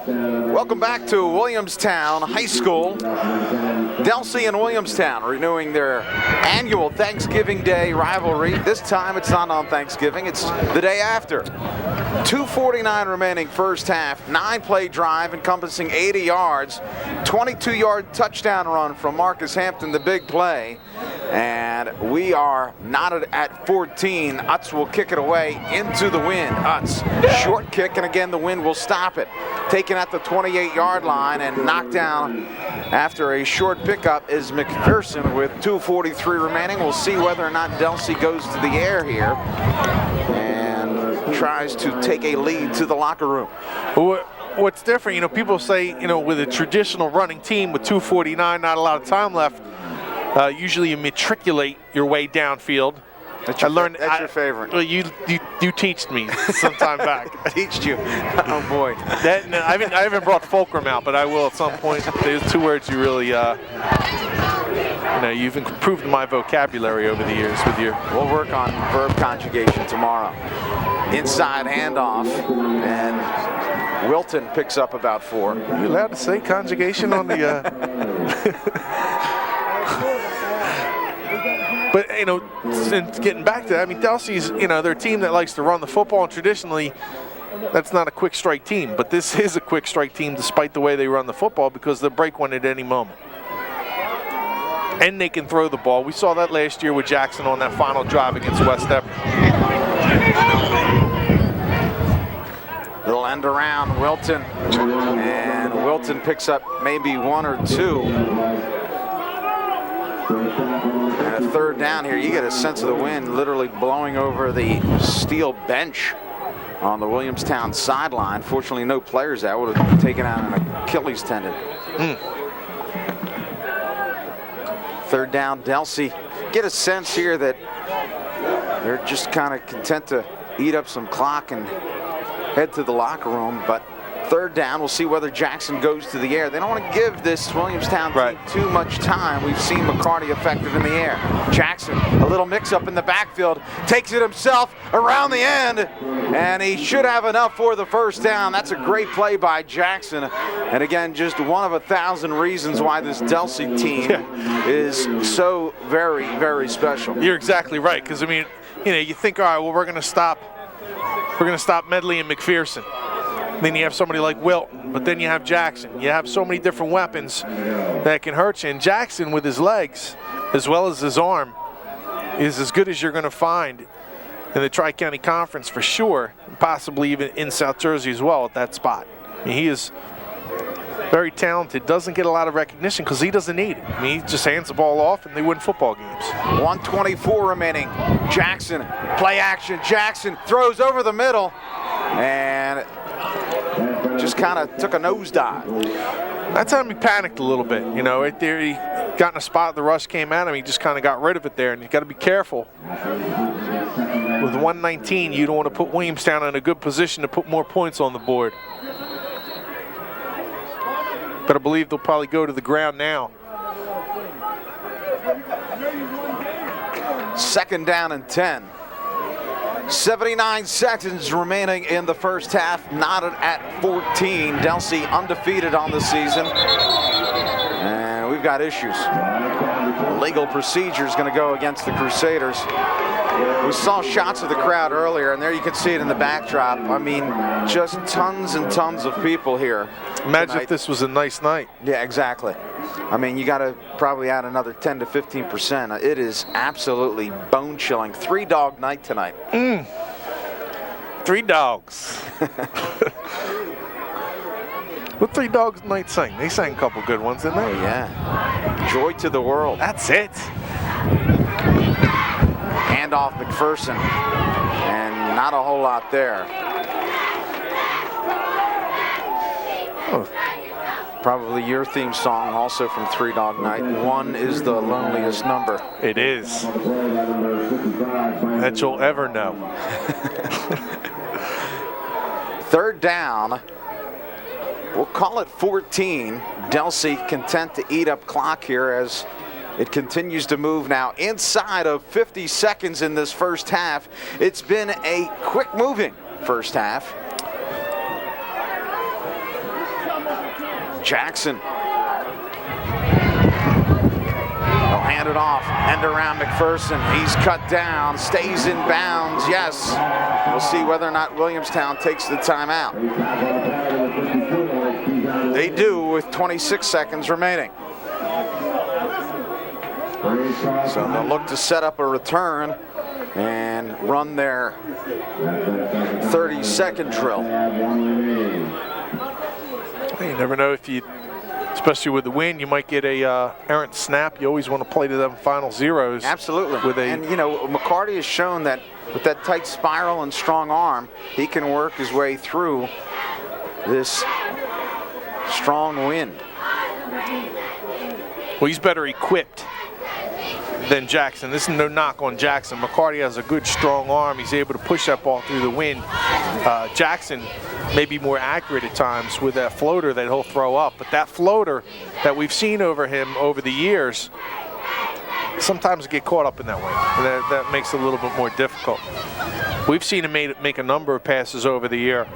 Speaker 4: Welcome back to Williamstown High School. Delsea and Williamstown renewing their annual Thanksgiving Day rivalry. This time it's not on Thanksgiving, it's the day after. 2:49 remaining first half, 9-play drive encompassing 80 yards, 22-yard touchdown run from Marcus Hampton, the big play. And we are knotted at 14. Utz will kick it away into the wind. Utz, short kick, and again the wind will stop it. Taken at the 28-yard line and knocked down after a short pickup is McPherson with 2:43 remaining. We'll see whether or not Delsea goes to the air here and tries to take a lead to the locker room.
Speaker 3: What's different, people say, with a traditional running team with 2:49, not a lot of time left, usually you matriculate your way downfield.
Speaker 4: That's your favorite.
Speaker 3: Well, you teached me some time back.
Speaker 4: Teached you. Oh boy.
Speaker 3: I haven't brought fulcrum out, but I will at some point. There's two words you really, you've improved my vocabulary over the years with your.
Speaker 4: We'll work on verb conjugation tomorrow. Inside handoff, and Wilton picks up about 4.
Speaker 3: Are you allowed to say conjugation on the? But, since getting back to that, Delsea's, they're a team that likes to run the football, and traditionally that's not a quick strike team. But this is a quick strike team despite the way they run the football, because they'll break one at any moment. And they can throw the ball. We saw that last year with Jackson on that final drive against West Epperton.
Speaker 4: They'll end around Wilton, and Wilton picks up maybe 1 or 2. And a third down here, you get a sense of the wind literally blowing over the steel bench on the Williamstown sideline. Fortunately, no players out. Would have taken out an Achilles tendon. Third down, Delsea. Get a sense here that they're just kind of content to eat up some clock and head to the locker room. But third down, we'll see whether Jackson goes to the air. They don't want to give this Williamstown team too much time. We've seen McCarty effective in the air. Jackson, a little mix-up in the backfield, takes it himself around the end, and he should have enough for the first down. That's a great play by Jackson. And again, just one of 1,000 reasons why this Delsea team is so very, very special.
Speaker 3: You're exactly right, because you think, all right, well, we're going to stop Medley and McPherson. Then you have somebody like Wilton, but then you have Jackson. You have so many different weapons that can hurt you. And Jackson, with his legs as well as his arm, is as good as you're going to find in the Tri-County Conference for sure, possibly even in South Jersey as well at that spot. He is very talented, doesn't get a lot of recognition because he doesn't need it. He just hands the ball off and they win football games.
Speaker 4: 1:24 remaining. Jackson, play action. Jackson throws over the middle and just kind of took a nosedive.
Speaker 3: That time he panicked a little bit. Right there he got in a spot, the rush came at him, he just kind of got rid of it there, and you got to be careful. With 119, you don't want to put Williamstown in a good position to put more points on the board. But I believe they'll probably go to the ground now.
Speaker 4: Second down and 10. 79 seconds remaining in the first half, knotted at 14. Delsea undefeated on the season. And we've got issues. Legal procedure is going to go against the Crusaders. We saw shots of the crowd earlier, and there you can see it in the backdrop. I mean, just tons and tons of people here.
Speaker 3: Imagine
Speaker 4: tonight.
Speaker 3: if this was a nice night.
Speaker 4: Yeah, exactly. I mean, you got to probably add another 10 to 15%. It is absolutely bone-chilling. 3-dog night tonight.
Speaker 3: 3 dogs. What 3 dogs night sing? They sang a couple good ones, didn't they?
Speaker 4: Oh, yeah. Joy to the world.
Speaker 3: That's it.
Speaker 4: Hand off McPherson, and not a whole lot there.
Speaker 3: Oh.
Speaker 4: Probably your theme song, also from 3-Dog Night. One is the loneliest number.
Speaker 3: It is. That you'll ever know.
Speaker 4: Third down. We'll call it 14. Delsea content to eat up clock here as it continues to move now inside of 50 seconds in this first half. It's been a quick moving first half. Jackson. He'll hand it off, end around McPherson. He's cut down, stays in bounds, yes. We'll see whether or not Williamstown takes the timeout. They do with 26 seconds remaining. So they'll look to set up a return and run their 30-second drill.
Speaker 3: You never know if you, especially with the wind, you might get a errant snap. You always want to play to them final zeros.
Speaker 4: Absolutely.
Speaker 3: And
Speaker 4: you know, McCarty has shown that with that tight spiral and strong arm, he can work his way through this strong wind.
Speaker 3: Well, he's better equipped than Jackson. This is no knock on Jackson. McCarty has a good, strong arm. He's able to push that ball through the wind. Jackson may be more accurate at times with that floater that he'll throw up, but that floater that we've seen over him over the years, sometimes get caught up in that wind. That makes it a little bit more difficult. We've seen him make a number of passes over the year.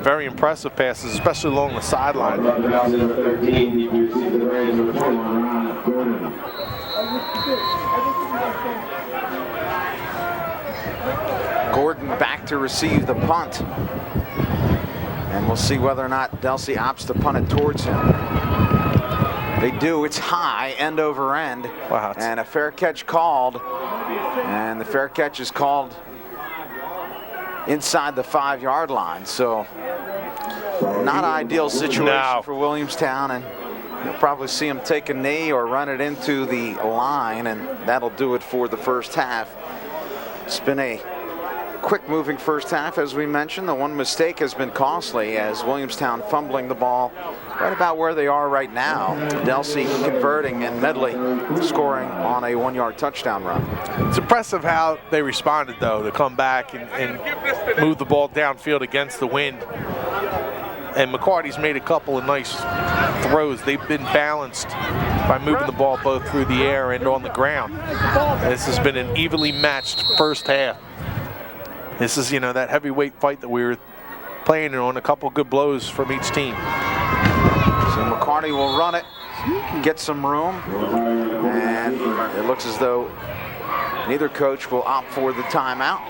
Speaker 3: Very impressive passes, especially along the sideline.
Speaker 4: Gordon back to receive the punt. And we'll see whether or not Delsea opts to punt it towards him. They do. It's high, end over end.
Speaker 3: Wow.
Speaker 4: And a fair catch called. And the fair catch is called inside the 5-yard line. So not ideal situation for Williamstown. And you'll probably see him take a knee or run it into the line. And that'll do it for the first half. It's been a quick moving first half, as we mentioned. The one mistake has been costly as Williamstown fumbling the ball right about where they are right now. Delsea converting and Medley scoring on a 1-yard touchdown run.
Speaker 3: It's impressive how they responded, though, to come back and move the ball downfield against the wind. And McCarty's made a couple of nice throws. They've been balanced by moving the ball both through the air and on the ground. This has been an evenly matched first half. This is, you know, that heavyweight fight that we were playing on, a couple good blows from each team.
Speaker 4: So McCarty will run it, get some room, and it looks as though neither coach will opt for the timeout.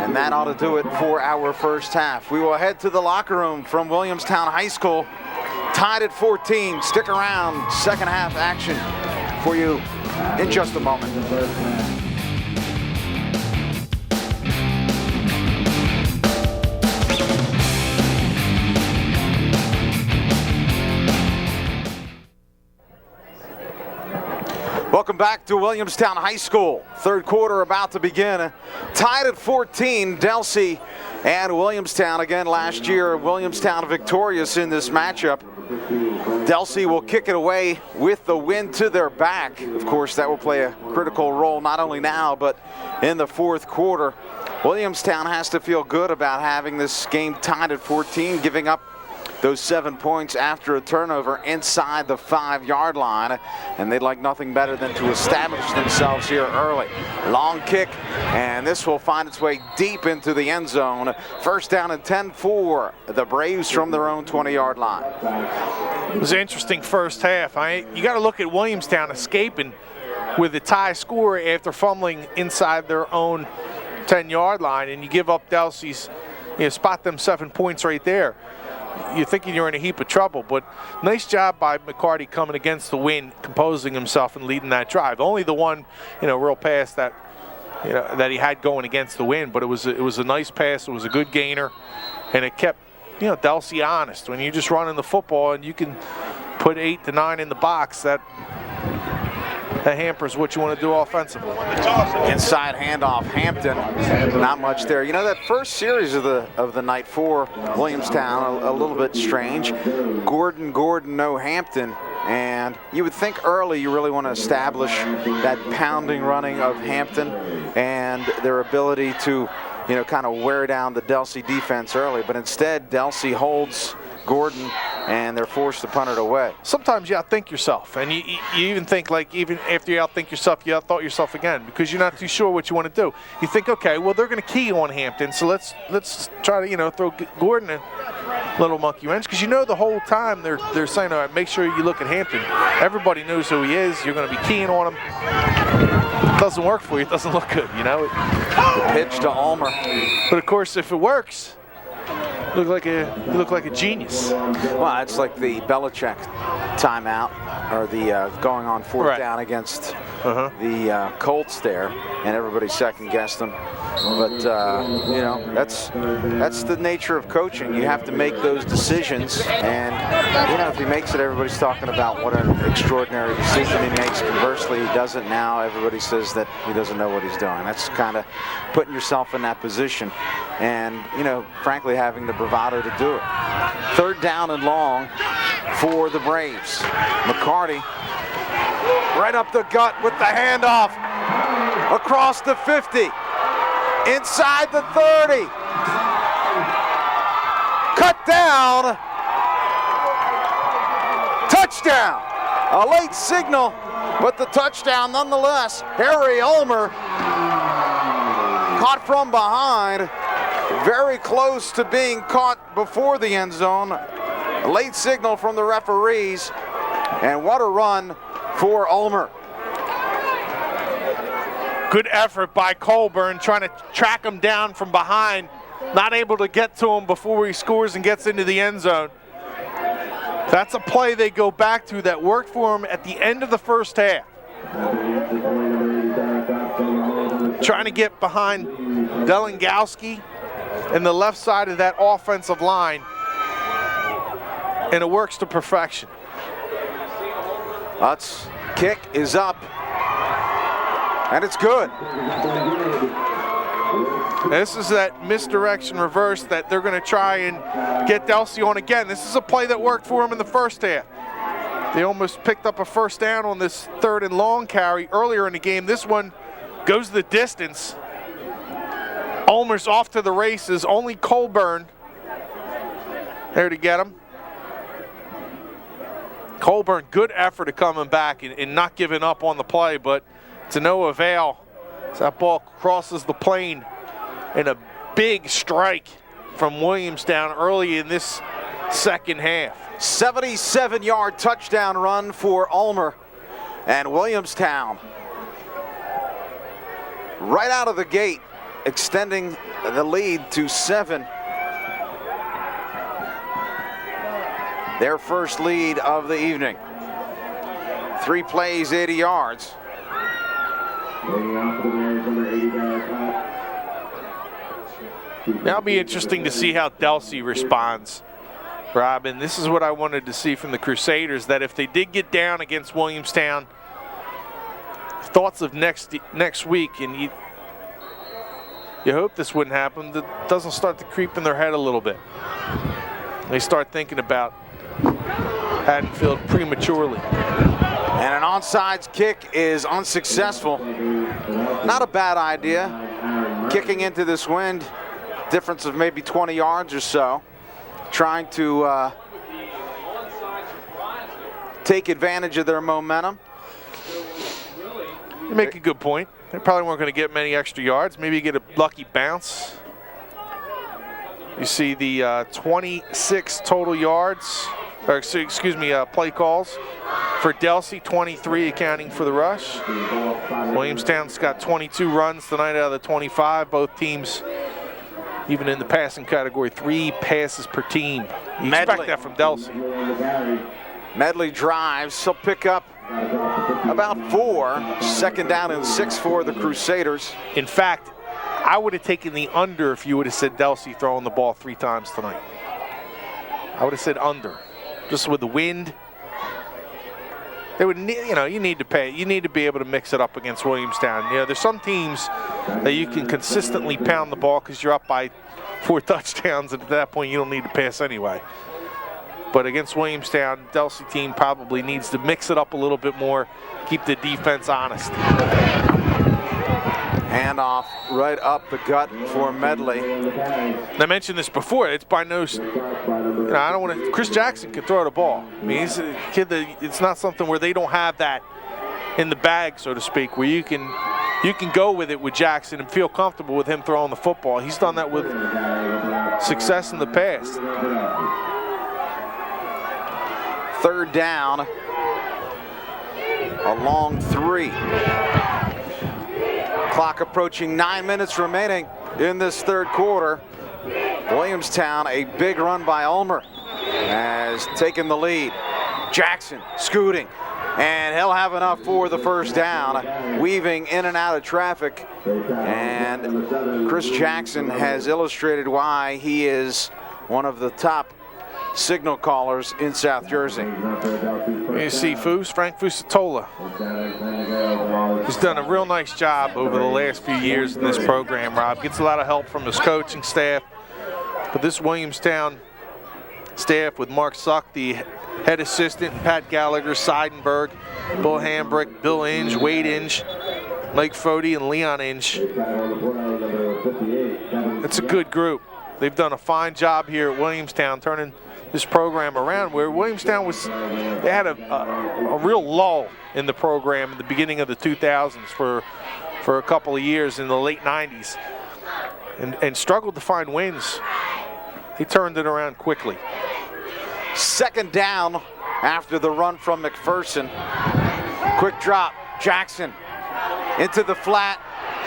Speaker 4: And that ought to do it for our first half. We will head to the locker room from Williamstown High School. Tied at 14. Stick around. Second half action for you in just a moment. Welcome back to Williamstown High School. Third quarter about to begin. Tied at 14, Delsea and Williamstown. Again, last year, Williamstown victorious in this matchup. Delsea will kick it away with the wind to their back. Of course, that will play a critical role not only now, but in the fourth quarter. Williamstown has to feel good about having this game tied at 14, giving up those 7 points after a turnover inside the 5-yard line, and they'd like nothing better than to establish themselves here early. Long kick, and this will find its way deep into the end zone. First down and 10 for the Braves from their own 20-yard line.
Speaker 3: It was an interesting first half. You got to look at Williamstown escaping with a tie score after fumbling inside their own 10-yard line, and you give up Delsea's, spot them 7 points right there. You're thinking you're in a heap of trouble, but nice job by McCarty coming against the wind, composing himself and leading that drive. Only the one, real pass that, that he had going against the wind, but it was a nice pass. It was a good gainer, and it kept, Delsea honest. When you're just running the football and you can put 8 to 9 in the box, that hampers what you want to do offensively.
Speaker 4: Inside handoff, Hampton. Not much there. That first series of the night for Williamstown, a little bit strange. Gordon, no Hampton. And you would think early you really want to establish that pounding running of Hampton and their ability to, kind of wear down the Delsea defense early. But instead, Delsea holds Gordon, and they're forced to punt it away.
Speaker 3: Sometimes you outthink yourself, and you even think, like, even after you outthink yourself, you outthought yourself again because you're not too sure what you want to do. You think, okay, well, they're going to key on Hampton, so let's try to, throw Gordon a little monkey wrench, because the whole time they're saying, all right, make sure you look at Hampton. Everybody knows who he is. You're going to be keying on him. It doesn't work for you. It doesn't look good,
Speaker 4: The pitch to Ulmer.
Speaker 3: But, of course, if it works, you look like a genius.
Speaker 4: Well, it's like the Belichick timeout, or the going on fourth down against the Colts there, and everybody second-guessed them. But, that's the nature of coaching. You have to make those decisions, and, if he makes it, everybody's talking about what an extraordinary decision he makes. Conversely, he doesn't now. Everybody says that he doesn't know what he's doing. That's kind of putting yourself in that position and, frankly, having the bravado to do it. Third down and long for the Braves. McCarty right up the gut with the handoff across the 50, inside the 30, cut down, touchdown. A late signal, but the touchdown nonetheless. Harry Ulmer caught from behind, very close to being caught before the end zone. A late signal from the referees, and what a run for Ulmer.
Speaker 3: Good effort by Colburn, trying to track him down from behind, not able to get to him before he scores and gets into the end zone. That's a play they go back to that worked for him at the end of the first half. Trying to get behind Delengowski and the left side of that offensive line, and it works to perfection.
Speaker 4: Utz kick is up, and it's good.
Speaker 3: This is that misdirection reverse that they're going to try and get Delsea on again. This is a play that worked for him in the first half. They almost picked up a first down on this 3rd and long carry earlier in the game. This one goes the distance. Ulmer's off to the races. Only Colburn there to get him. Colburn, good effort of coming back and not giving up on the play, but to no avail. As that ball crosses the plane, and a big strike from Williamstown early in this second half.
Speaker 4: 77-yard touchdown run for Ulmer, and Williamstown right out of the gate extending the lead to 7. Their first lead of the evening. 3 plays, 80 yards.
Speaker 3: That'll be interesting to see how Delsea responds, Rob. And this is what I wanted to see from the Crusaders, that if they did get down against Williamstown, thoughts of next week, and you hope this wouldn't happen, that doesn't start to creep in their head a little bit. They start thinking about Haddonfield prematurely.
Speaker 4: And an onside kick is unsuccessful. Not a bad idea. Kicking into this wind, difference of maybe 20 yards or so. Trying to take advantage of their momentum.
Speaker 3: You make a good point. They probably weren't going to get many extra yards. Maybe you get a lucky bounce. You see the 26 total yards, or excuse me, play calls for Delsea, 23 accounting for the rush. Williamstown's got 22 runs tonight out of the 25. Both teams, even in the passing category, 3 passes per team. You expect that from Delsea.
Speaker 4: Medley drives. He'll pick up about 4. 2nd down and 6 for the Crusaders.
Speaker 3: In fact, I would have taken the under if you would have said Delsea throwing the ball 3 times tonight. I would have said under. Just with the wind, they would, you need to pay. You need to be able to mix it up against Williamstown. There's some teams that you can consistently pound the ball because you're up by 4 touchdowns, and at that point you don't need to pass anyway. But against Williamstown, Delsea team probably needs to mix it up a little bit more, keep the defense honest.
Speaker 4: Handoff right up the gut for Medley.
Speaker 3: And I mentioned this before. It's by no, I don't want to. Chris Jackson can throw the ball. I mean, he's a kid that it's not something where they don't have that in the bag, so to speak, where you can go with it with Jackson and feel comfortable with him throwing the football. He's done that with success in the past.
Speaker 4: 3rd down, a long 3. Clock approaching 9 minutes remaining in this 3rd quarter. Williamstown, a big run by Ulmer, has taken the lead. Jackson scooting, and he'll have enough for the 1st down, weaving in and out of traffic. And Chris Jackson has illustrated why he is one of the top signal callers in South Jersey.
Speaker 3: You see Frank Fusatola. He's done a real nice job over the last few years in this program, Rob. Gets a lot of help from his coaching staff. But this Williamstown staff with Mark Suck, the head assistant, Pat Gallagher, Seidenberg, Bill Hambrick, Bill Inge, Wade Inge, Mike Fody, and Leon Inge. It's a good group. They've done a fine job here at Williamstown turning this program around, where Williamstown they had a real lull in the program in the beginning of the 2000s for a couple of years in the late 90s and struggled to find wins. He turned it around quickly.
Speaker 4: 2nd down after the run from McPherson. Quick drop, Jackson into the flat,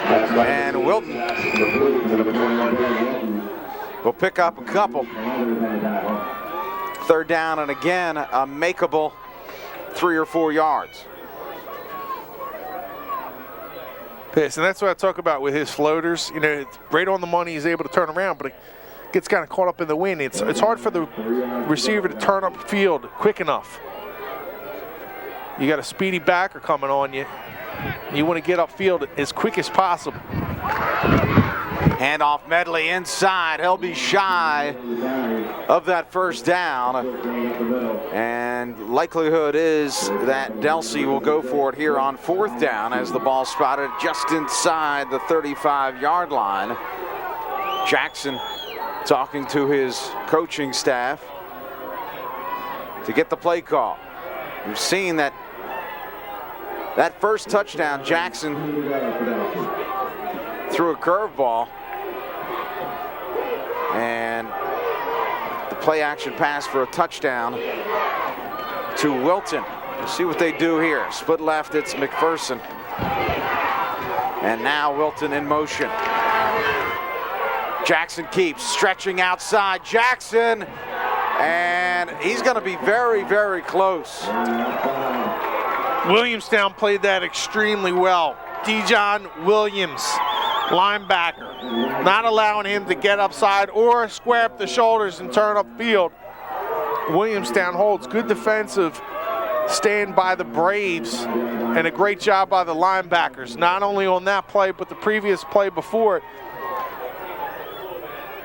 Speaker 4: and Wilton will pick up a couple. 3rd down, and again, a makeable 3 or 4 yards.
Speaker 3: Yes, and that's what I talk about with his floaters. It's right on the money. He's able to turn around, but it gets kind of caught up in the wind. It's hard for the receiver to turn up field quick enough. You got a speedy backer coming on you. You want to get upfield as quick as possible.
Speaker 4: Handoff Medley inside. He'll be shy of that 1st down. And likelihood is that Delsea will go for it here on 4th down as the ball spotted just inside the 35-yard line. Jackson talking to his coaching staff to get the play call. We've seen that first touchdown, Jackson threw a curveball, and the play action pass for a touchdown to Wilton. We'll see what they do here. Split left, it's McPherson. And now Wilton in motion. Jackson keeps stretching outside. Jackson, and he's going to be very, very close.
Speaker 3: Williamstown played that extremely well. Dijon Williams, linebacker, not allowing him to get upside or square up the shoulders and turn upfield. Williamstown holds good defensive stand by the Braves, and a great job by the linebackers, not only on that play but the previous play before it.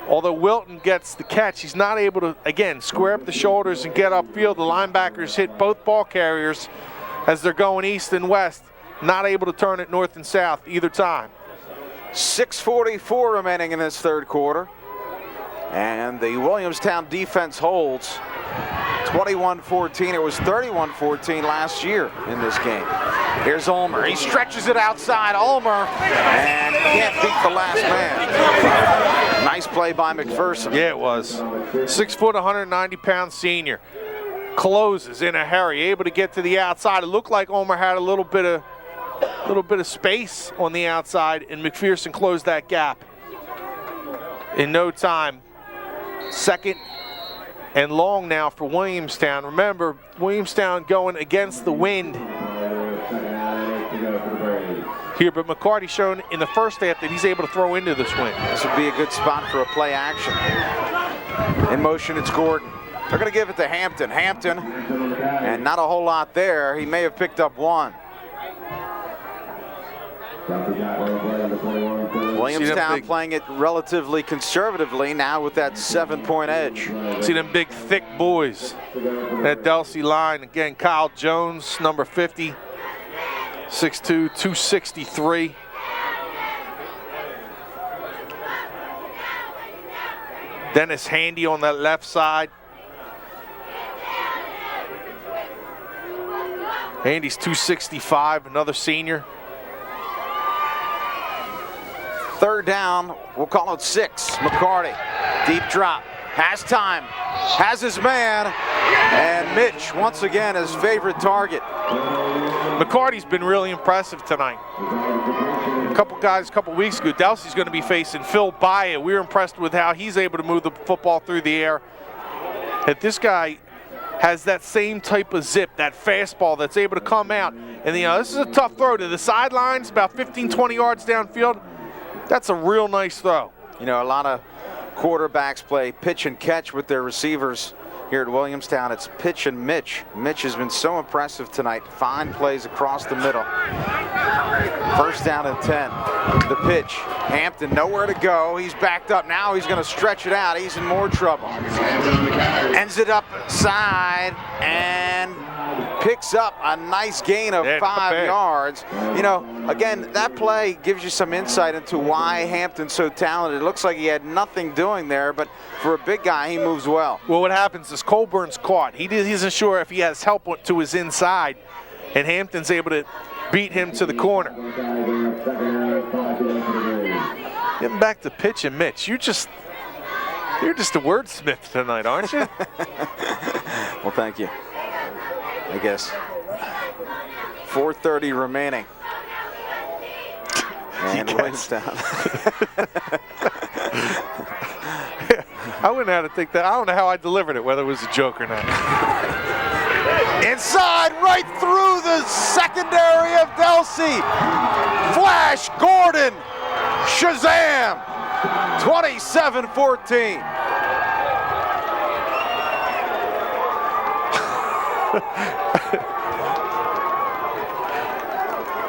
Speaker 3: Although Wilton gets the catch, he's not able to, again, square up the shoulders and get upfield. The linebackers hit both ball carriers as they're going east and west, not able to turn it north and south either time.
Speaker 4: 6:44 remaining in this 3rd quarter. And the Williamstown defense holds 21-14. It was 31-14 last year in this game. Here's Ulmer. He stretches it outside. Ulmer, and can't beat the last man. Nice play by McPherson.
Speaker 3: Yeah, it was. 6 foot, 190-pound senior. Closes in a hurry, able to get to the outside. It looked like Ulmer had a little bit of space on the outside, and McPherson closed that gap in no time. Second and long now for Williamstown. Remember, Williamstown going against the wind here, but McCarty shown in the first half that he's able to throw into this wind.
Speaker 4: This would be a good spot for a play action. In motion, it's Gordon. They're going to give it to Hampton. Hampton, and not a whole lot there. He may have picked up one. Williamstown playing it relatively conservatively now with that 7-point edge.
Speaker 3: See them big, thick boys. That Delsea line, again, Kyle Jones, number 50, 6'2", 263. Dennis Handy on that left side. Handy's 265, another senior.
Speaker 4: Third down, we'll call it 6. McCarty, deep drop, has time, has his man, and Mitch, once again, his favorite target.
Speaker 3: McCarty's been really impressive tonight. A couple guys a couple weeks ago, Delsea's going to be facing Phil Baya. We were impressed with how he's able to move the football through the air. That this guy has that same type of zip, that fastball that's able to come out. And this is a tough throw to the sidelines, about 15, 20 yards downfield. That's a real nice throw.
Speaker 4: You know, a lot of quarterbacks play pitch and catch with their receivers here at Williamstown. It's pitch and Mitch. Mitch has been so impressive tonight. Fine plays across the middle. First down and 10. The pitch. Hampton nowhere to go. He's backed up. Now he's going to stretch it out. He's in more trouble. Ends it up side and picks up a nice gain of 5 yards. You know, again, that play gives you some insight into why Hampton's so talented. It looks like he had nothing doing there, but for a big guy, he moves well.
Speaker 3: Well, what happens is Colburn's caught. He isn't sure if he has help to his inside, and Hampton's able to beat him to the corner. Getting back to pitch and Mitch, you're just a wordsmith tonight, aren't you?
Speaker 4: Well, thank you. I guess. 4:30 remaining. And Williamstown.
Speaker 3: I wouldn't know how to take that. I don't know how I delivered it, whether it was a joke or not.
Speaker 4: Inside, right through the secondary of Delsea. Flash, Gordon, Shazam, 27-14.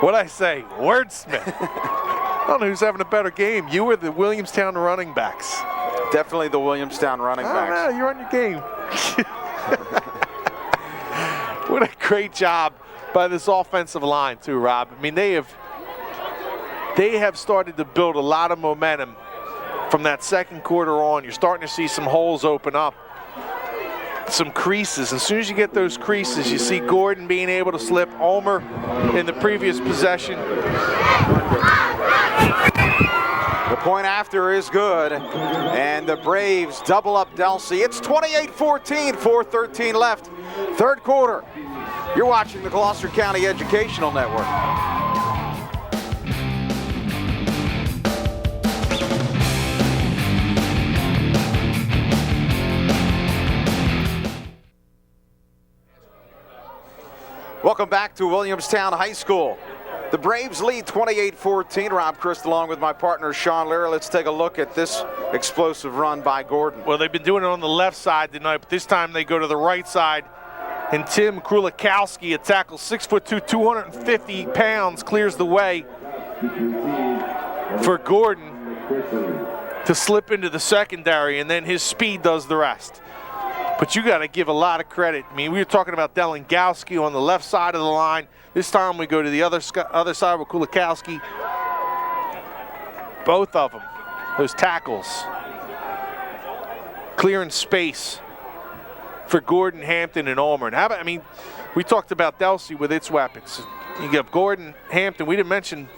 Speaker 3: What'd I say? Wordsmith. I don't know who's having a better game. You or the Williamstown running backs?
Speaker 4: Definitely the Williamstown running backs.
Speaker 3: I don't know, you're on your game. What a great job by this offensive line too, Rob. I mean, they have started to build a lot of momentum from that second quarter on. You're starting to see some holes open up, some creases. As soon as you get those creases, you see Gordon being able to slip, Ulmer in the previous possession.
Speaker 4: The point after is good, and the Braves double up Delsea. It's 28-14, 4:13 left, third quarter. You're watching the Gloucester County Educational Network. Welcome back to Williamstown High School. The Braves lead 28-14. Rob Christ along with my partner Shawn Leary. Let's take a look at this explosive run by Gordon.
Speaker 3: Well, they've been doing it on the left side tonight, but this time they go to the right side. And Tim Krulikowski, a tackle, 6'2", 250 pounds, clears the way for Gordon to slip into the secondary, and then his speed does the rest. But you got to give a lot of credit. I mean, we were talking about Delengowski on the left side of the line. This time we go to the other side with Kulikowski. Both of them, those tackles, clearing space for Gordon, Hampton, and Ulmer. And how about, I mean, we talked about Delsea with its weapons. You get Gordon, Hampton. We didn't mention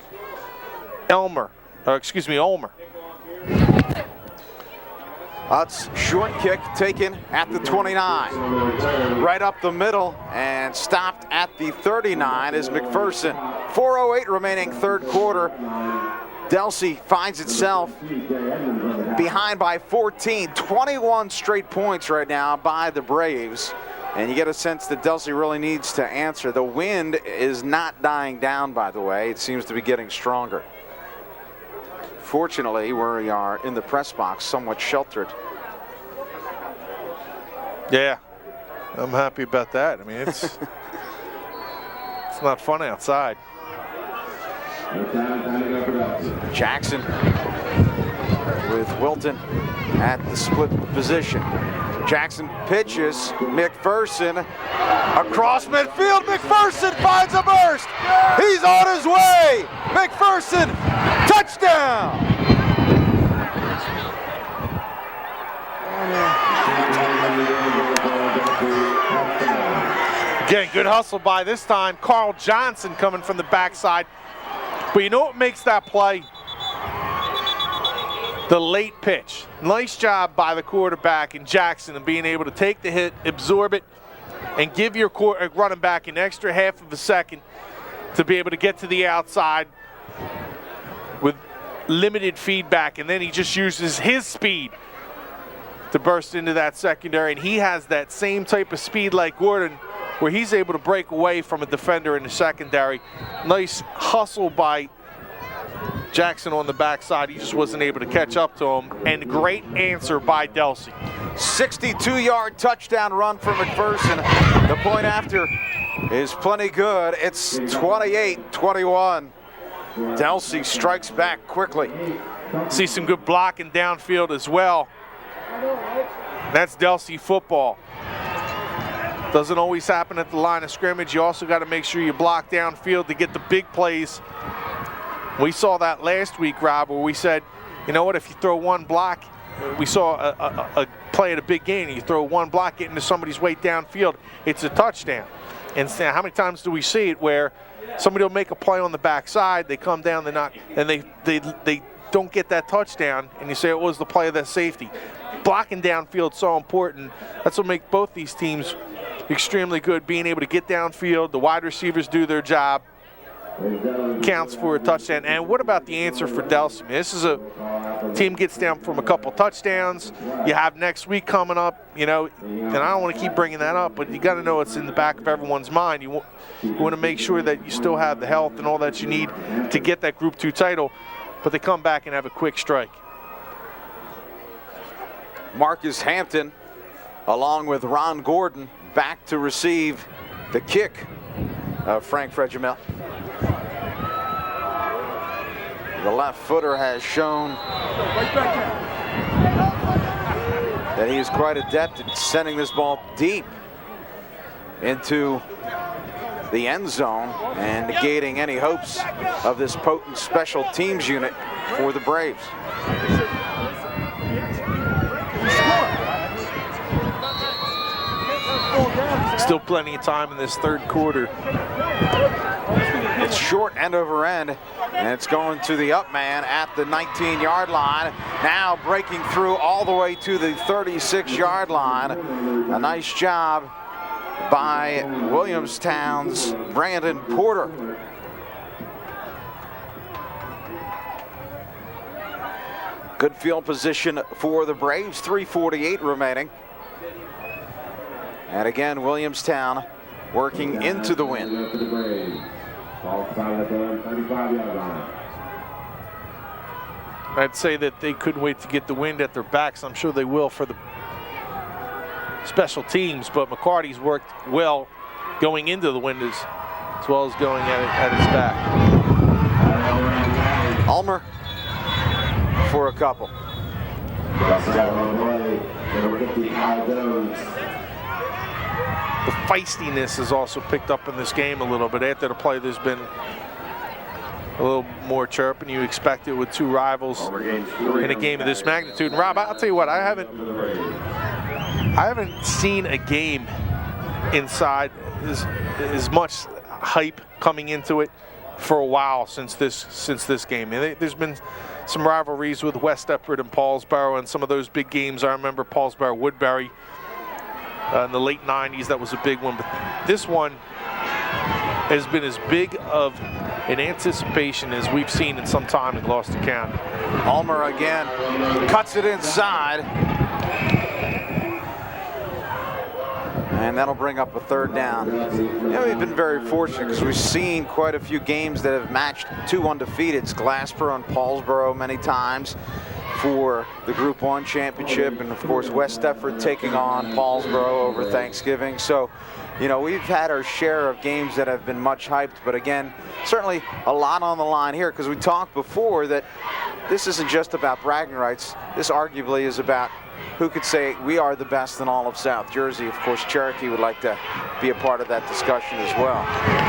Speaker 3: Ulmer.
Speaker 4: That's short kick taken at the 29. Right up the middle and stopped at the 39 is McPherson. 4:08 remaining third quarter. Delsea finds itself behind by 14. 21 straight points right now by the Braves. And you get a sense that Delsea really needs to answer. The wind is not dying down, by the way. It seems to be getting stronger. Fortunately, we are in the press box, somewhat sheltered.
Speaker 3: Yeah, I'm happy about that. I mean, it's it's not fun outside.
Speaker 4: Jackson with Wilton at the split position. Jackson pitches, McPherson across midfield. McPherson finds a burst. He's on his way. McPherson, touchdown.
Speaker 3: Again, good hustle by this time. Carl Johnson coming from the backside. But you know what makes that play? The late pitch. Nice job by the quarterback in Jackson and being able to take the hit, absorb it, and give your running back an extra half of a second to be able to get to the outside with limited feedback. And then he just uses his speed to burst into that secondary. And he has that same type of speed like Gordon, where he's able to break away from a defender in the secondary. Nice hustle by Jackson on the backside. He just wasn't able to catch up to him. And great answer by Delsea.
Speaker 4: 62-yard touchdown run for McPherson. The point after is plenty good. It's 28-21. Delsea strikes back quickly.
Speaker 3: See some good blocking downfield as well. That's Delsea football. Doesn't always happen at the line of scrimmage. You also got to make sure you block downfield to get the big plays. We saw that last week, Rob, where we said, you know what, if you throw one block, we saw a play at a big game, you throw one block, get into somebody's way downfield, it's a touchdown. And how many times do we see it where somebody will make a play on the backside, they come down, and they don't get that touchdown, and you say it was the play of that safety. Blocking downfield is so important. That's what makes both these teams extremely good, being able to get downfield. The wide receivers do their job. Counts for a touchdown. And what about the answer for Delsea? I mean, this is a team gets down from a couple touchdowns. You have next week coming up, you know, and I don't want to keep bringing that up, but you got to know it's in the back of everyone's mind. You want to make sure that you still have the health and all that you need to get that Group 2 title, but they come back and have a quick strike.
Speaker 4: Marcus Hampton, along with Ron Gordon, back to receive the kick of Frank Fregimel. The left footer has shown that he is quite adept at sending this ball deep into the end zone and negating any hopes of this potent special teams unit for the Braves.
Speaker 3: Still plenty of time in this third quarter.
Speaker 4: It's short end over end, and it's going to the up man at the 19-yard line. Now breaking through all the way to the 36-yard line. A nice job by Williamstown's Brandon Porter. Good field position for the Braves, 3:48 remaining. And again, Williamstown working into the wind.
Speaker 3: I'd say that they couldn't wait to get the wind at their backs. I'm sure they will for the special teams, but McCarty's worked well going into the wind as well as going at his back.
Speaker 4: Ulmer for a couple.
Speaker 3: The feistiness has also picked up in this game a little bit. After the play, there's been a little more chirping you expect it with two rivals in a game of this magnitude. And Rob, I'll tell you what, I haven't I haven't seen a game inside as much hype coming into it for a while since this game. And there's been some rivalries with West Epworth and Paulsboro and some of those big games. I remember Paulsboro-Woodbury in the late 90s. That was a big one. But this one has been as big of an anticipation as we've seen in some time in Gloucester County.
Speaker 4: Ulmer again cuts it inside. And that'll bring up a third down. You know, we've been very fortunate because we've seen quite a few games that have matched two undefeateds, Glassboro and Paulsboro many times for the Group 1 championship, and of course West Epworth taking on Paulsboro over Thanksgiving. So, you know, we've had our share of games that have been much hyped, but again, certainly a lot on the line here because we talked before that this isn't just about bragging rights. This arguably is about who could say we are the best in all of South Jersey. Of course, Cherokee would like to be a part of that discussion as well.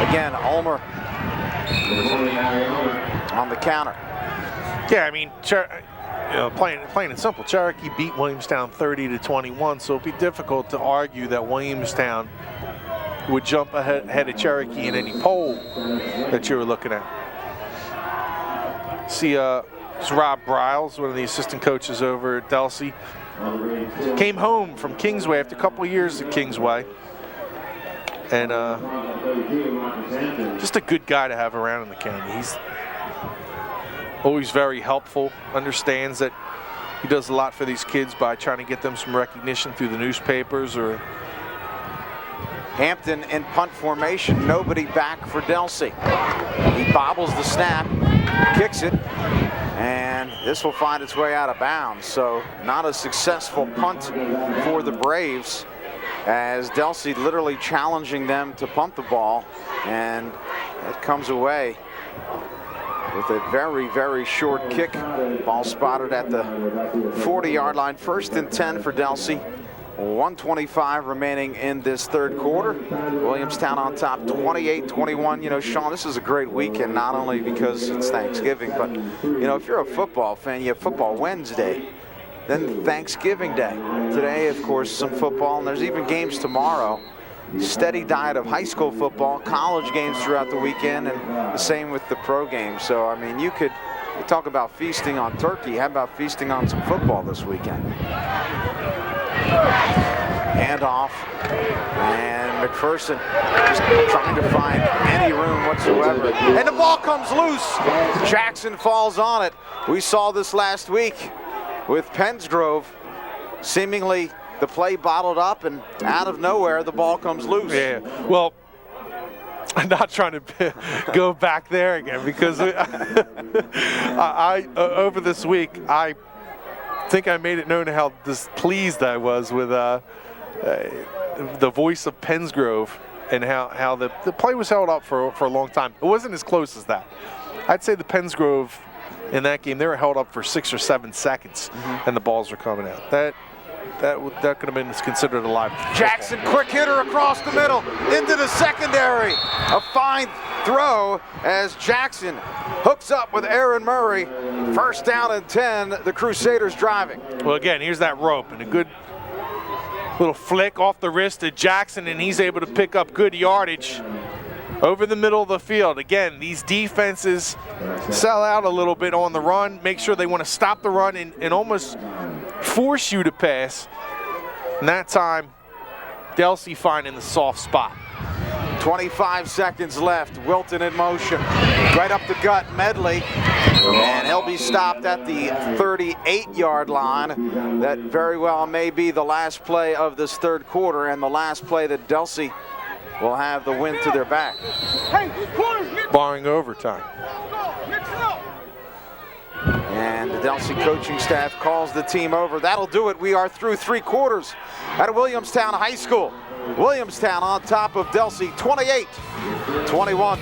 Speaker 4: Again, Ulmer on the counter.
Speaker 3: Yeah, I mean, plain and simple, Cherokee beat Williamstown 30-21, so it'd be difficult to argue that Williamstown would jump ahead of Cherokee in any poll that you were looking at. See, it's Rob Briles, one of the assistant coaches over at Delsea. Came home from Kingsway after a couple of years at Kingsway. And just a good guy to have around in the county. He's always very helpful, understands that he does a lot for these kids by trying to get them some recognition through the newspapers. Or
Speaker 4: Hampton in punt formation, nobody back for Delsea. He bobbles the snap, kicks it, and this will find its way out of bounds. So not a successful punt for the Braves, as Delsea literally challenging them to punt the ball, and it comes away with a very, very short kick. Ball spotted at the 40-yard line. 1st and 10 for Delsea. 1:25 remaining in this third quarter. Williamstown on top, 28-21. You know, Shawn, this is a great weekend, not only because it's Thanksgiving, but, you know, if you're a football fan, you have Football Wednesday, then Thanksgiving Day. Today, of course, some football, and there's even games tomorrow. Steady diet of high school football, college games throughout the weekend, and the same with the pro games. So, I mean, you talk about feasting on turkey. How about feasting on some football this weekend? Handoff, and McPherson just trying to find any room whatsoever. And the ball comes loose. Jackson falls on it. We saw this last week with Pensgrove. Seemingly the play bottled up, and out of nowhere the ball comes loose.
Speaker 3: Yeah, well, I'm not trying to go back there again because I over this week, I think I made it known how displeased I was with the voice of Pensgrove and how the play was held up for a long time. It wasn't as close as that. I'd say the Pensgrove in that game, they were held up for 6 or 7 seconds, and the balls were coming out. That could have been considered a live.
Speaker 4: Jackson, quick hitter across the middle, into the secondary. A fine throw as Jackson hooks up with Aaron Murray. 1st down and 10, the Crusaders driving.
Speaker 3: Well, again, here's that rope and a good little flick off the wrist to Jackson, and he's able to pick up good yardage over the middle of the field. Again, these defenses sell out a little bit on the run, make sure they want to stop the run and almost force you to pass. And that time, Delsea finding the soft spot.
Speaker 4: 25 seconds left. Wilton in motion. Right up the gut, Medley. And he'll be stopped at the 38-yard line. That very well may be the last play of this third quarter and the last play that Delsea will have the win to their back.
Speaker 3: Barring overtime.
Speaker 4: And the Delsea coaching staff calls the team over. That'll do it. We are through 3 quarters at Williamstown High School. Williamstown on top of Delsea, 28-21.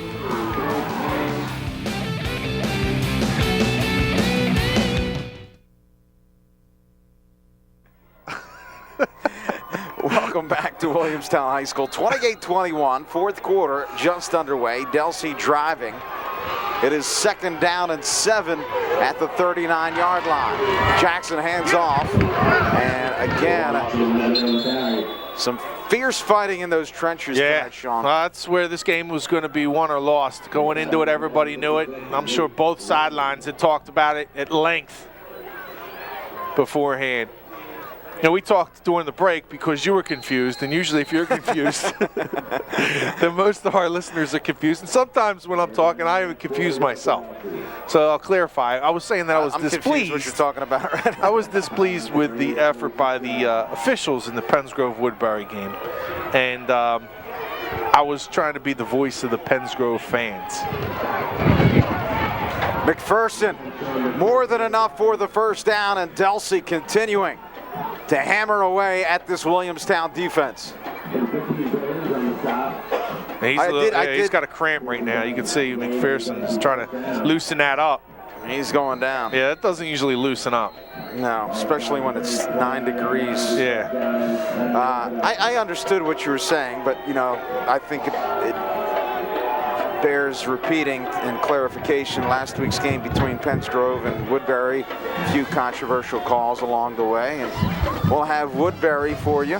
Speaker 4: Welcome back to Williamstown High School. 28-21, fourth quarter just underway. Delsea driving. It is 2nd down and 7 at the 39-yard line. Jackson hands off, and again, some fierce fighting in those trenches tonight, Shawn.
Speaker 3: That's where this game was going to be won or lost. Going into it, everybody knew it, and I'm sure both sidelines had talked about it at length beforehand. You know, we talked during the break because you were confused, and usually if you're confused, then most of our listeners are confused. And sometimes when I'm talking, I even confuse myself. So I'll clarify. I was saying that I was displeased.
Speaker 4: What you're talking about right now.
Speaker 3: I was displeased with the effort by the officials in the Pennsgrove-Woodbury game. And I was trying to be the voice of the Pennsgrove fans.
Speaker 4: McPherson, more than enough for the first down, and Delsea continuing to hammer away at this Williamstown defense.
Speaker 3: He's got a cramp right now. You can see McPherson is trying to loosen that up.
Speaker 4: He's going down.
Speaker 3: Yeah, it doesn't usually loosen up.
Speaker 4: No, especially when it's 9 degrees.
Speaker 3: Yeah.
Speaker 4: I understood what you were saying, but, you know, I think it bears repeating in clarification. Last week's game between Pennsgrove and Woodbury, a few controversial calls along the way, and we'll have Woodbury for you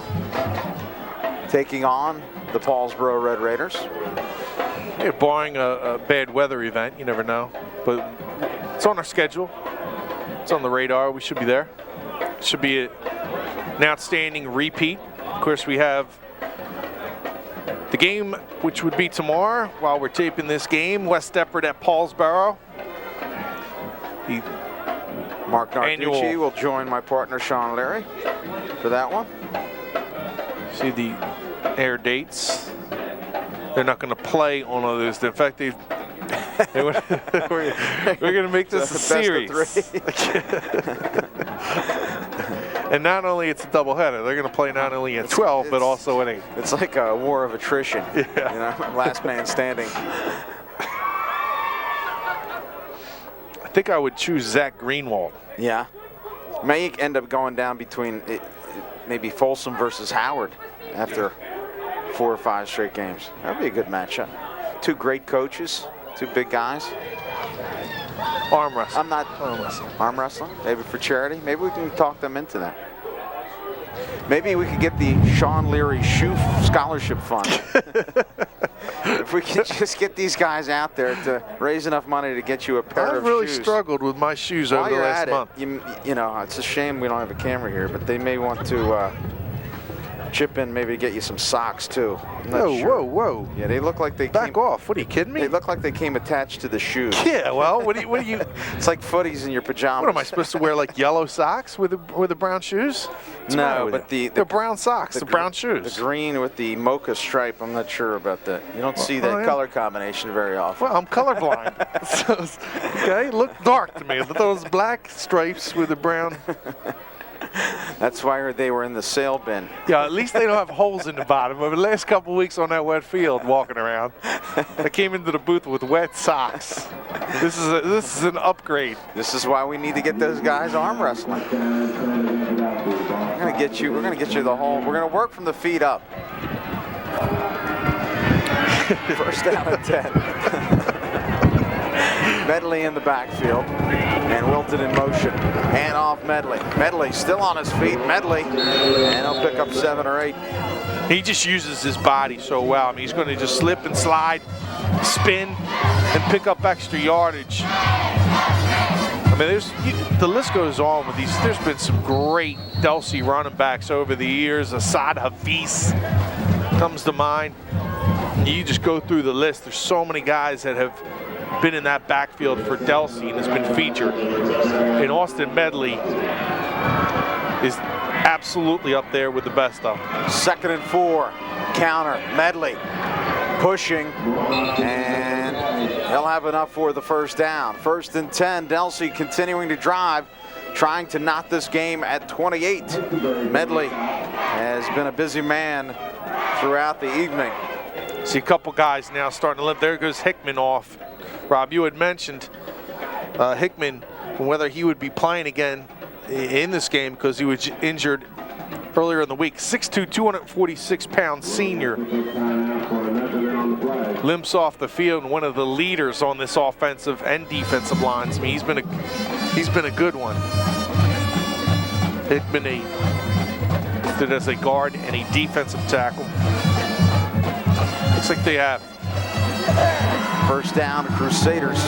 Speaker 4: taking on the Paulsboro Red Raiders.
Speaker 3: Yeah, barring a bad weather event, you never know, but it's on our schedule. It's on the radar. We should be there. Should be an outstanding repeat. Of course, we have the game, which would be tomorrow while we're taping this game, West Deptford at Paulsboro.
Speaker 4: Mark Narducci will join my partner Shawn Leary for that one.
Speaker 3: See the air dates. They're not going to play on all those. In fact, we're going to make this a series. And not only it's a doubleheader, they're going to play not only at 12, but also at 8.
Speaker 4: It's like a war of attrition.
Speaker 3: Yeah.
Speaker 4: You know, last man standing.
Speaker 3: I think I would choose Zach Greenwald.
Speaker 4: Yeah. May end up going down between maybe Folsom versus Howard after 4 or 5 straight games. That would be a good matchup. 2 great coaches, 2 big guys.
Speaker 3: Arm wrestling.
Speaker 4: I'm not arm wrestling. Maybe for charity. Maybe we can talk them into that. Maybe we could get the Shawn Leary Shoe Scholarship Fund. If we could just get these guys out there to raise enough money to get you a pair of shoes.
Speaker 3: I've really struggled with my shoes over the last month.
Speaker 4: You know, it's a shame we don't have a camera here, but they may want to chip in, maybe get you some socks too.
Speaker 3: Whoa.
Speaker 4: Yeah, they look like they
Speaker 3: Back off. What are you kidding me?
Speaker 4: They look like they came attached to the shoes.
Speaker 3: Yeah, well, what do you
Speaker 4: It's like footies in your pajamas.
Speaker 3: What am I supposed to wear, like yellow socks with the brown shoes?
Speaker 4: No, but
Speaker 3: they're brown socks, the brown shoes.
Speaker 4: The green with the mocha stripe, I'm not sure about that. You don't see that color combination very often.
Speaker 3: Well, I'm colorblind. Okay, look dark to me. Those black stripes with the brown.
Speaker 4: That's why they were in the sale bin.
Speaker 3: Yeah, at least they don't have holes in the bottom. Over the last couple of weeks on that wet field walking around, I came into the booth with wet socks. This is an upgrade.
Speaker 4: This is why we need to get those guys arm wrestling. We're gonna get you the whole. We're gonna work from the feet up. First down and 10. Medley in the backfield, and Wilton in motion. Hand off Medley. Medley still on his feet. Medley, and he'll pick up 7 or 8.
Speaker 3: He just uses his body so well. I mean, he's going to just slip and slide, spin, and pick up extra yardage. I mean, the list goes on with these. There's been some great Delsea running backs over the years. Asad Hafiz comes to mind. You just go through the list. There's so many guys that have been in that backfield for Delsea and has been featured. And Austin Medley is absolutely up there with the best of them.
Speaker 4: 2nd and 4, counter, Medley pushing, and he'll have enough for the first down. 1st and 10, Delsea continuing to drive, trying to knot this game at 28. Medley has been a busy man throughout the evening.
Speaker 3: See a couple guys now starting to limp. There goes Hickman off. Rob, you had mentioned Hickman, whether he would be playing again in this game because he was injured earlier in the week. 6'2", 246-pound senior. limps off the field, and one of the leaders on this offensive and defensive lines. I mean, he's been a good one. Hickman listed as a guard and a defensive tackle. Looks like they have.
Speaker 4: First down, Crusaders.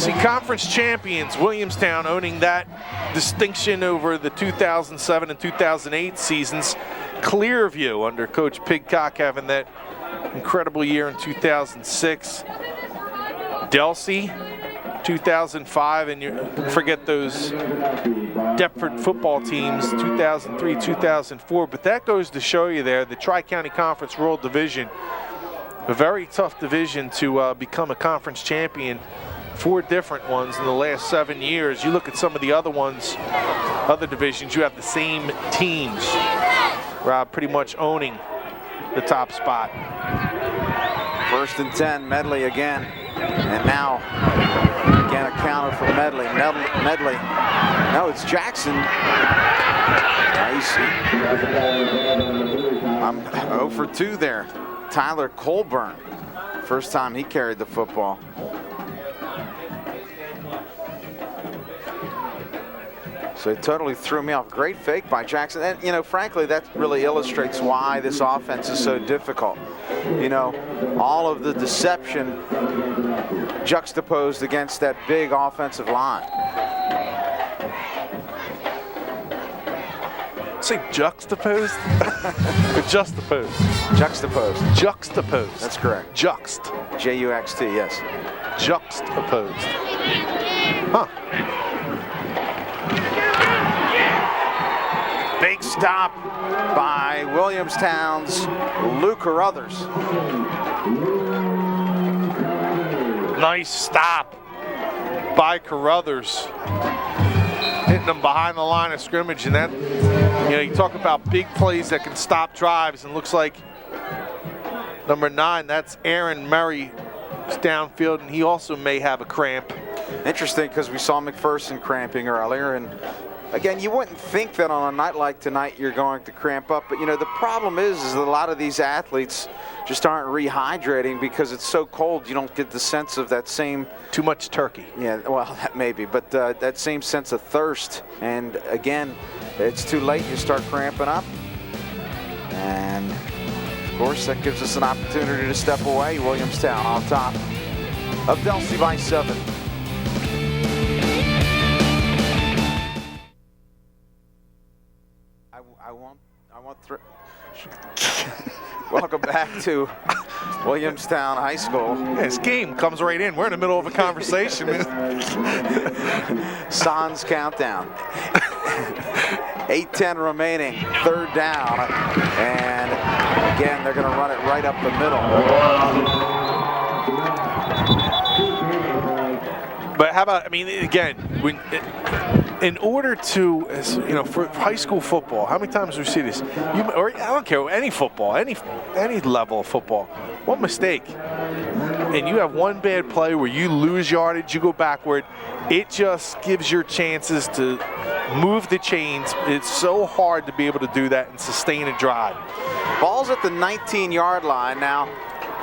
Speaker 3: See, conference champions, Williamstown owning that distinction over the 2007 and 2008 seasons. Clearview under Coach Pigcock having that incredible year in 2006. Delsea, 2005, and you forget those Deptford football teams, 2003, 2004. But that goes to show you there, the Tri-County Conference Rural Division, a very tough division to become a conference champion. 4 different ones in the last 7 years. You look at some of the other ones, other divisions, you have the same teams. Rob pretty much owning the top spot.
Speaker 4: First and 10, Medley again. And now, again, a counter for Medley. Medley. No, it's Jackson. Nice. I'm 0 for 2 there. Tyler Colburn. First time he carried the football. So it totally threw me off. Great fake by Jackson. And, you know, frankly, that really illustrates why this offense is so difficult. You know, all of the deception juxtaposed against that big offensive line.
Speaker 3: Say juxtaposed? Or juxtaposed?
Speaker 4: Juxtaposed.
Speaker 3: Juxtaposed.
Speaker 4: That's correct.
Speaker 3: Juxt.
Speaker 4: J-U-X-T, yes.
Speaker 3: Juxtaposed. Huh.
Speaker 4: Big stop by Williamstown's Luke Carruthers.
Speaker 3: Nice stop by Carruthers. Hitting them behind the line of scrimmage, and that, you know, you talk about big plays that can stop drives, and looks like number 9, that's Aaron Murray, is downfield, and he also may have a cramp.
Speaker 4: Interesting, because we saw McPherson cramping earlier, and again, you wouldn't think that on a night like tonight you're going to cramp up, but you know, the problem is that a lot of these athletes just aren't rehydrating because it's so cold. You don't get the sense of that same...
Speaker 3: Too much turkey.
Speaker 4: Yeah, well, that may be, but that same sense of thirst. And again, it's too late. You start cramping up. And of course, that gives us an opportunity to step away. Williamstown on top of Delsea by 7. I want Welcome back to Williamstown High School.
Speaker 3: Yeah, this game comes right in. We're in the middle of a conversation.
Speaker 4: Sans countdown. 8:10 remaining, 3rd down. And again, they're going to run it right up the middle.
Speaker 3: But how about, I mean, again, in order to, you know, for high school football, how many times do we see this? Or I don't care, any football, any level of football, one mistake, and you have one bad play where you lose yardage, you go backward, it just gives your chances to move the chains. It's so hard to be able to do that and sustain a drive.
Speaker 4: Ball's at the 19-yard line now.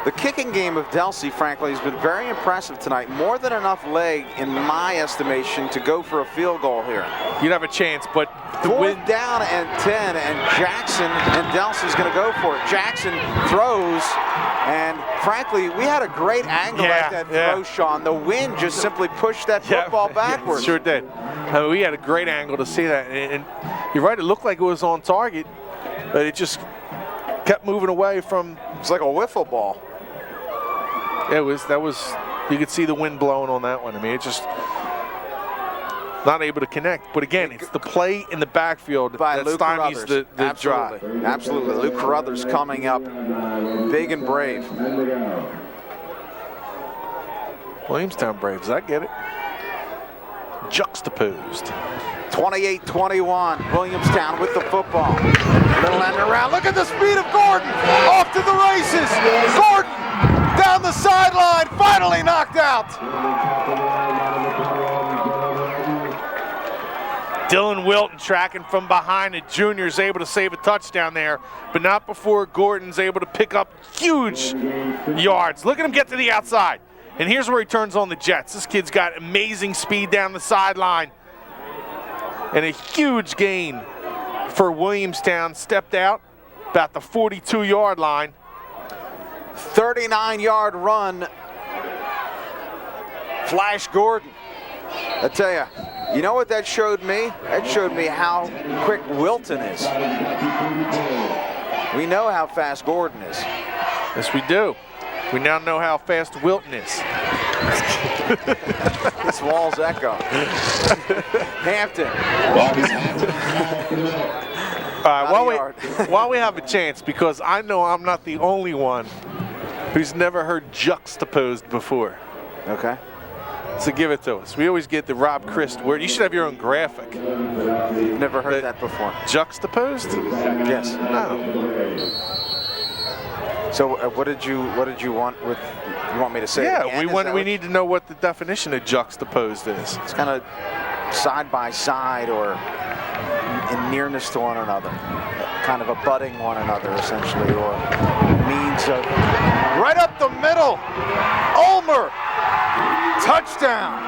Speaker 4: The kicking game of Delsea, frankly, has been very impressive tonight. More than enough leg, in my estimation, to go for a field goal here.
Speaker 3: You'd have a chance, but the
Speaker 4: 4th down and 10, and Jackson and Delsea's going to go for it. Jackson throws, and frankly, we had a great angle at that throw, Shawn. The wind just simply pushed that football backwards.
Speaker 3: It sure did. We had a great angle to see that, and you're right, it looked like it was on target, but it just kept moving away from...
Speaker 4: It's like a wiffle ball.
Speaker 3: That was, you could see the wind blowing on that one. I mean, it just not able to connect. But again, it's the play in the backfield that stymies the drive.
Speaker 4: Absolutely. Luke Carruthers coming up big and brave.
Speaker 3: Williamstown Braves, I get it. Juxtaposed.
Speaker 4: 28-21, Williamstown with the football. Little end around. Look at the speed of Gordon. Off to the races. Gordon down the sideline, finally knocked out.
Speaker 3: Dylan Wilton tracking from behind. The junior is able to save a touchdown there, but not before Gordon's able to pick up huge yards. Look at him get to the outside. And here's where he turns on the Jets. This kid's got amazing speed down the sideline. And a huge gain for Williamstown. Stepped out about the 42-yard line.
Speaker 4: 39-yard run. Flash Gordon. I tell you know what that showed me? That showed me how quick Wilton is. We know how fast Gordon is.
Speaker 3: Yes, we do. We now know how fast Wilton is.
Speaker 4: This wall's echo. Hampton.
Speaker 3: While we have a chance, because I know I'm not the only one who's never heard juxtaposed before.
Speaker 4: Okay.
Speaker 3: So give it to us. We always get the Rob Christ word. You should have your own graphic.
Speaker 4: You've never heard that before.
Speaker 3: Juxtaposed?
Speaker 4: Yes.
Speaker 3: No.
Speaker 4: So what did you want with? You want me to say?
Speaker 3: Yeah, we need to know what the definition of juxtaposed is.
Speaker 4: It's kind of side by side or in nearness to one another, kind of abutting one another essentially, or means of right up the middle. Ulmer, touchdown.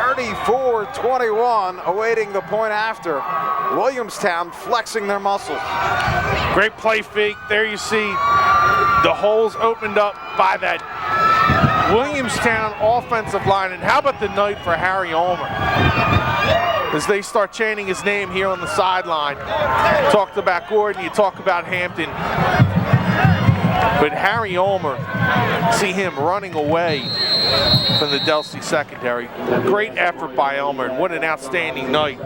Speaker 4: 34-21, awaiting the point after. Williamstown flexing their muscles.
Speaker 3: Great play fake. There you see the holes opened up by that Williamstown offensive line. And how about the night for Harry Ulmer? As they start chanting his name here on the sideline. Talked about Gordon, you talk about Hampton. But Harry Ulmer, see him running away from the Delsea secondary. Great effort by Ulmer, and what an outstanding night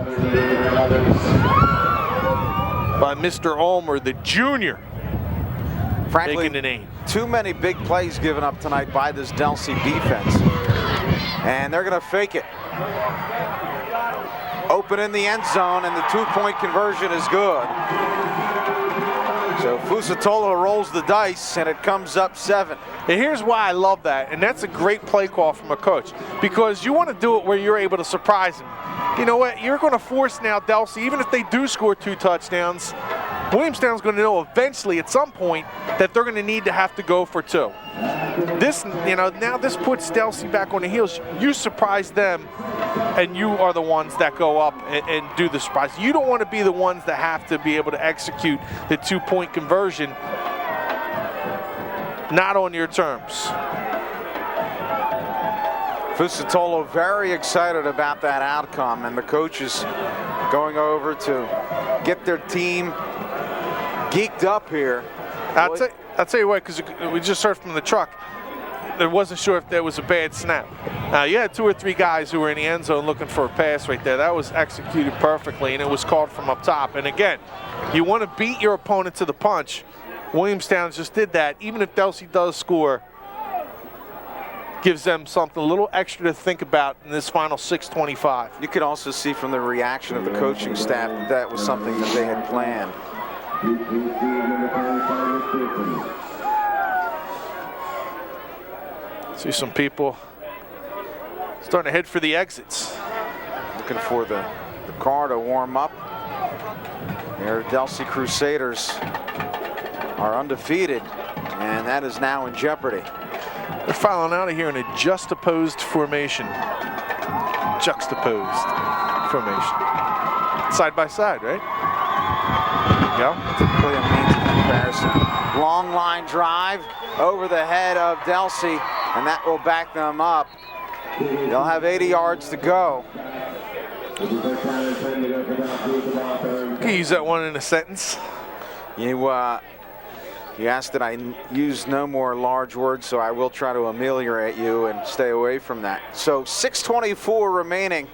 Speaker 3: by Mr. Ulmer, the junior.
Speaker 4: Frankly,
Speaker 3: making the name.
Speaker 4: Too many big plays given up tonight by this Delsea defense. And they're going to fake it. Open in the end zone, and the two-point conversion is good. So Fusatola rolls the dice, and it comes up 7.
Speaker 3: And here's why I love that, and that's a great play call from a coach, because you want to do it where you're able to surprise him. You know what? You're going to force now Delsea, even if they do score 2 touchdowns, Williamstown's going to know eventually at some point that they're going to have to go for 2. This, now this puts Delsea back on the heels. You surprise them, and you are the ones that go up and do the surprise. You don't want to be the ones that have to be able to execute the 2-point conversion, not on your terms.
Speaker 4: Fusatola very excited about that outcome, and the coaches going over to get their team geeked up here.
Speaker 3: I'll tell you what, because we just heard from the truck, I wasn't sure if there was a bad snap. You had 2 or 3 guys who were in the end zone looking for a pass right there. That was executed perfectly, and it was called from up top. And again, you want to beat your opponent to the punch. Williamstown just did that. Even if Delsea does score, gives them something a little extra to think about in this final 6:25.
Speaker 4: You could also see from the reaction of the coaching staff that that was something that they had planned.
Speaker 3: See some people starting to head for the exits.
Speaker 4: Looking for the car to warm up. Their Delsea Crusaders are undefeated, and that is now in jeopardy.
Speaker 3: They're filing out of here in a juxtaposed formation. Juxtaposed formation. Side by side, right? There you go.
Speaker 4: Typically a means of comparison. Long line drive over the head of Delsea, and that will back them up. They'll have 80 yards to go.
Speaker 3: Can you use that one in a sentence?
Speaker 4: You asked that I use no more large words, so I will try to ameliorate you and stay away from that. So 6:24 remaining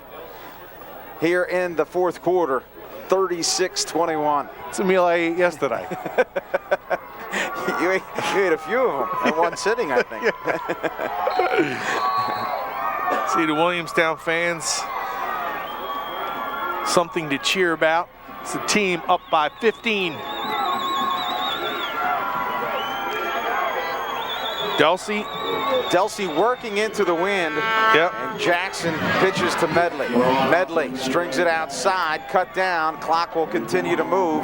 Speaker 4: here in the fourth quarter, 36-21.
Speaker 3: It's a meal I ate yesterday.
Speaker 4: You ate a few of them in one sitting, I think.
Speaker 3: See the Williamstown fans, something to cheer about. It's a team up by 15.
Speaker 4: Delsea working into the wind.
Speaker 3: Yep.
Speaker 4: And Jackson pitches to Medley. Medley strings it outside, cut down. Clock will continue to move.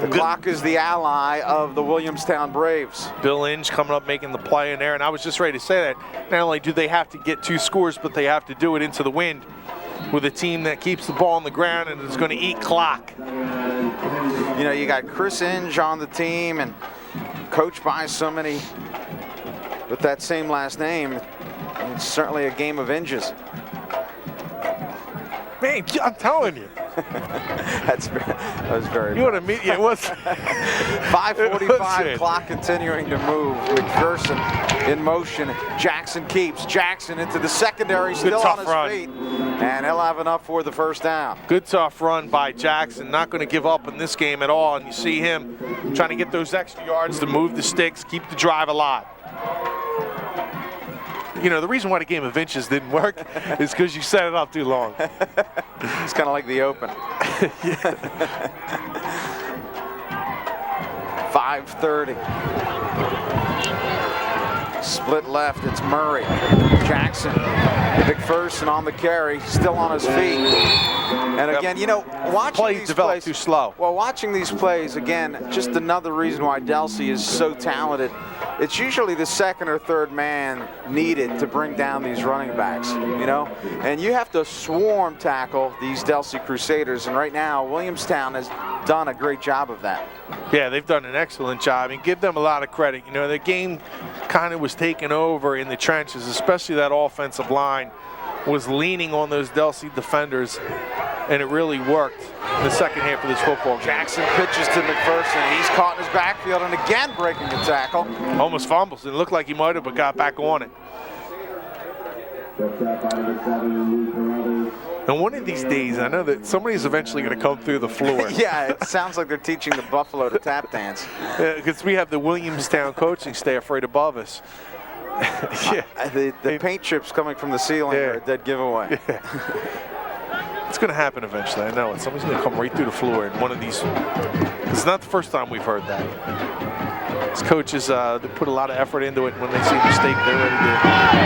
Speaker 4: The clock is the ally of the Williamstown Braves.
Speaker 3: Bill Inge coming up making the play in there, and I was just ready to say that. Not only do they have to get 2 scores, but they have to do it into the wind with a team that keeps the ball on the ground and is going to eat clock.
Speaker 4: You know, you got Chris Inge on the team and coached by so many with that same last name. It's certainly a game of Inges.
Speaker 3: Man, I'm telling you.
Speaker 4: That was very.
Speaker 3: You want to meet? It was
Speaker 4: 5:45. Clock continuing to move. McPherson in motion. Jackson keeps. Jackson into the secondary, still on his feet, and he'll have enough for the first down.
Speaker 3: Good tough run by Jackson. Not going to give up in this game at all. And you see him trying to get those extra yards to move the sticks, keep the drive alive. You know, the reason why the game of inches didn't work is because you set it up too long.
Speaker 4: It's kind of like the Open. 5:30. Split left, it's Murray. Jackson, McPherson on the carry, still on his feet. And again, you know, watching these plays
Speaker 3: too slow.
Speaker 4: Well, watching these plays, again, just another reason why Delsea is so talented. It's usually the second or third man needed to bring down these running backs, you know? And you have to swarm tackle these Delsea Crusaders, and right now, Williamstown has done a great job of that.
Speaker 3: Yeah, they've done an excellent job, and give them a lot of credit. You know, the game kind of was taken over in the trenches, especially that offensive line was leaning on those Delsea defenders, and it really worked in the second half of this football game.
Speaker 4: Jackson pitches to McPherson. He's caught in his backfield and again breaking the tackle.
Speaker 3: Almost fumbles. It looked like he might have, but got back on it. And one of these days, I know that somebody's eventually going to come through the floor.
Speaker 4: Yeah, it sounds like they're teaching the Buffalo to tap dance.
Speaker 3: Because we have the Williamstown coaching staff right above us.
Speaker 4: Yeah. The paint chips coming from the ceiling are a dead giveaway.
Speaker 3: Yeah. It's going to happen eventually. I know it. Somebody's going to come right through the floor in one of these. It's not the first time we've heard that. These coaches, they put a lot of effort into it. When they see a mistake, they're ready to.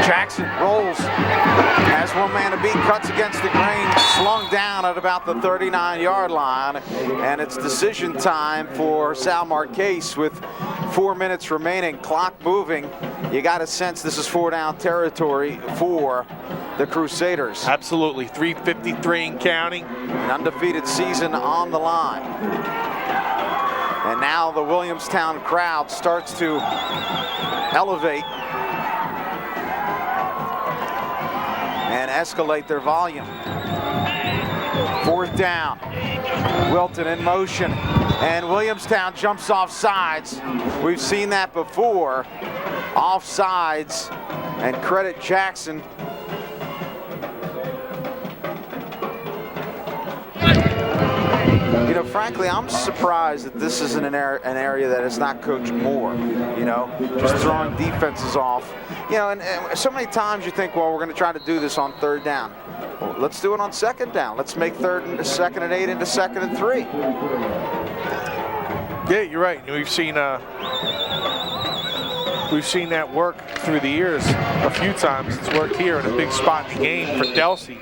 Speaker 4: Jackson rolls. Has one man to beat, cuts against the grain, slung down at about the 39-yard line. And it's decision time for Sal Marquez with 4 minutes remaining. Clock moving. You got to sense this is 4-down territory for the Crusaders.
Speaker 3: Absolutely. 3:53 and counting.
Speaker 4: An undefeated season on the line. And now the Williamstown crowd starts to elevate and escalate their volume. 4th down. Wilton in motion. And Williamstown jumps off sides. We've seen that before. Off sides. And credit Jackson. You know, frankly, I'm surprised that this isn't an area that is not coached more, you know, just throwing defenses off. You know, and so many times you think, well, we're going to try to do this on 3rd down. Well, let's do it on 2nd down. Let's make 3rd and 2nd and 8 into 2nd and 3.
Speaker 3: Yeah, you're right. We've seen that work through the years a few times. It's worked here in a big spot in the game for Delsea.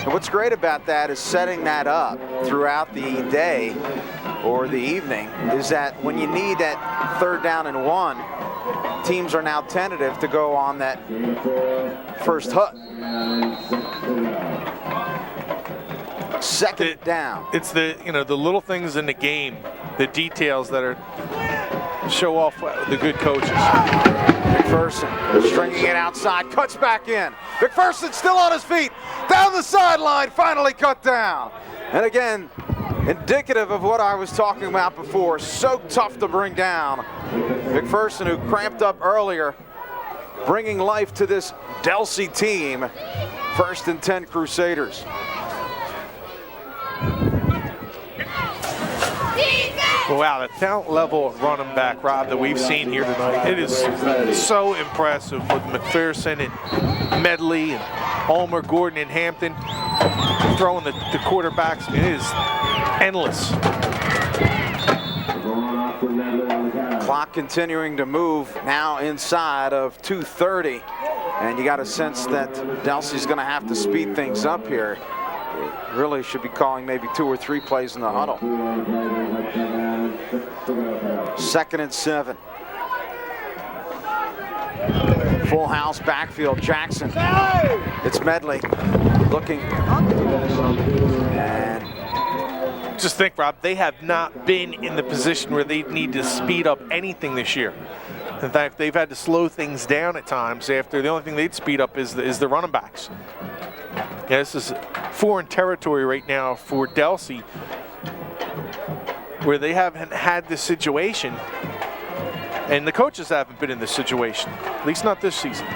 Speaker 4: And what's great about that is setting that up throughout the day or the evening is that when you need that 3rd down and 1, teams are now tentative to go on that first hut. 2nd down.
Speaker 3: It's the little things in the game, the details that are show off the good coaches.
Speaker 4: McPherson stringing it outside, cuts back in. McPherson still on his feet, down the sideline, finally cut down. And again, indicative of what I was talking about before, so tough to bring down. McPherson, who cramped up earlier, bringing life to this Delsea team. 1st and 10 Crusaders.
Speaker 3: Wow, the talent level of running back, Rob, that we've seen here tonight, it is so impressive with McPherson and Medley and Ulmer, Gordon, and Hampton throwing the quarterbacks. It is endless.
Speaker 4: Clock continuing to move now inside of 2:30. And you got a sense that Delsea's going to have to speed things up here. Really should be calling maybe 2 or 3 plays in the huddle. 2nd and 7. Full house backfield. Jackson. It's Medley looking. And
Speaker 3: just think, Rob, they have not been in the position where they need to speed up anything this year. In fact, they've had to slow things down at times after the only thing they'd speed up is the running backs. Yeah, this is foreign territory right now for Delsea, where they haven't had this situation, and the coaches haven't been in this situation, at least not this season.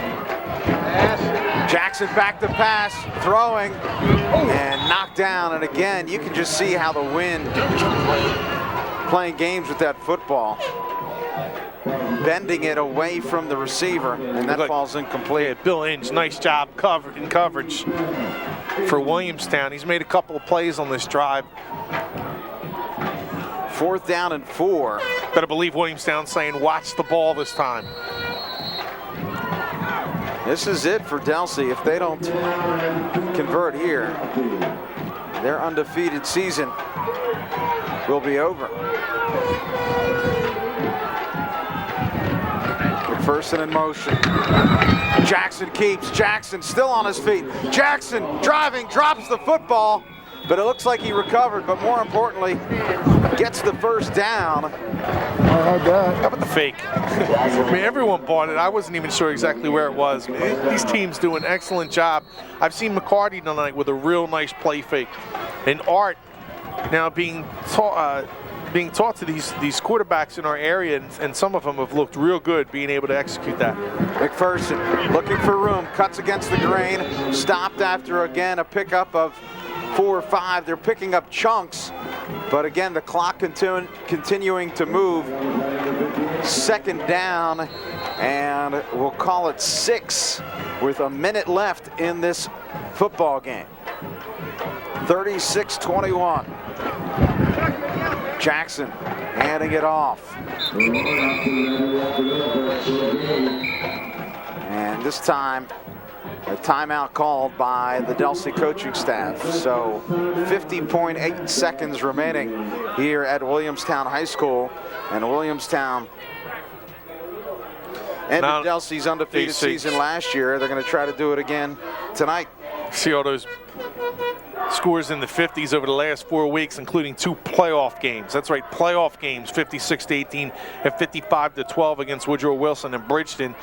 Speaker 4: Jackson back to pass, throwing, and knocked down. And again, you can just see how the wind playing games with that football, bending it away from the receiver, and that falls incomplete.
Speaker 3: Yeah, Bill Inge, nice job in coverage for Williamstown. He's made a couple of plays on this drive.
Speaker 4: 4th down and 4.
Speaker 3: Better believe Williamstown saying, watch the ball this time.
Speaker 4: This is it for Delsea. If they don't convert here, their undefeated season will be over. McPherson in motion. Jackson keeps. Jackson still on his feet. Jackson driving, drops the football, but it looks like he recovered, but more importantly, gets the first down.
Speaker 3: How about the fake? I mean, everyone bought it. I wasn't even sure exactly where it was. These teams do an excellent job. I've seen McCarty tonight with a real nice play fake. And Art now being taught to these quarterbacks in our area, and some of them have looked real good being able to execute that.
Speaker 4: McPherson looking for room, cuts against the grain, stopped after again a pickup of 4 or 5. They're picking up chunks, but again the clock continuing to move. 2nd down, and we'll call it 6 with a minute left in this football game. 36-21. Jackson handing it off. And this time, a timeout called by the Delsea coaching staff. So 50.8 seconds remaining here at Williamstown High School. And Williamstown ended Delsea's undefeated season last year. They're going to try to do it again tonight.
Speaker 3: See all those scores in the 50s over the last 4 weeks, including 2 playoff games. That's right, playoff games, 56-18 and 55-12 against Woodrow Wilson and Bridgeton.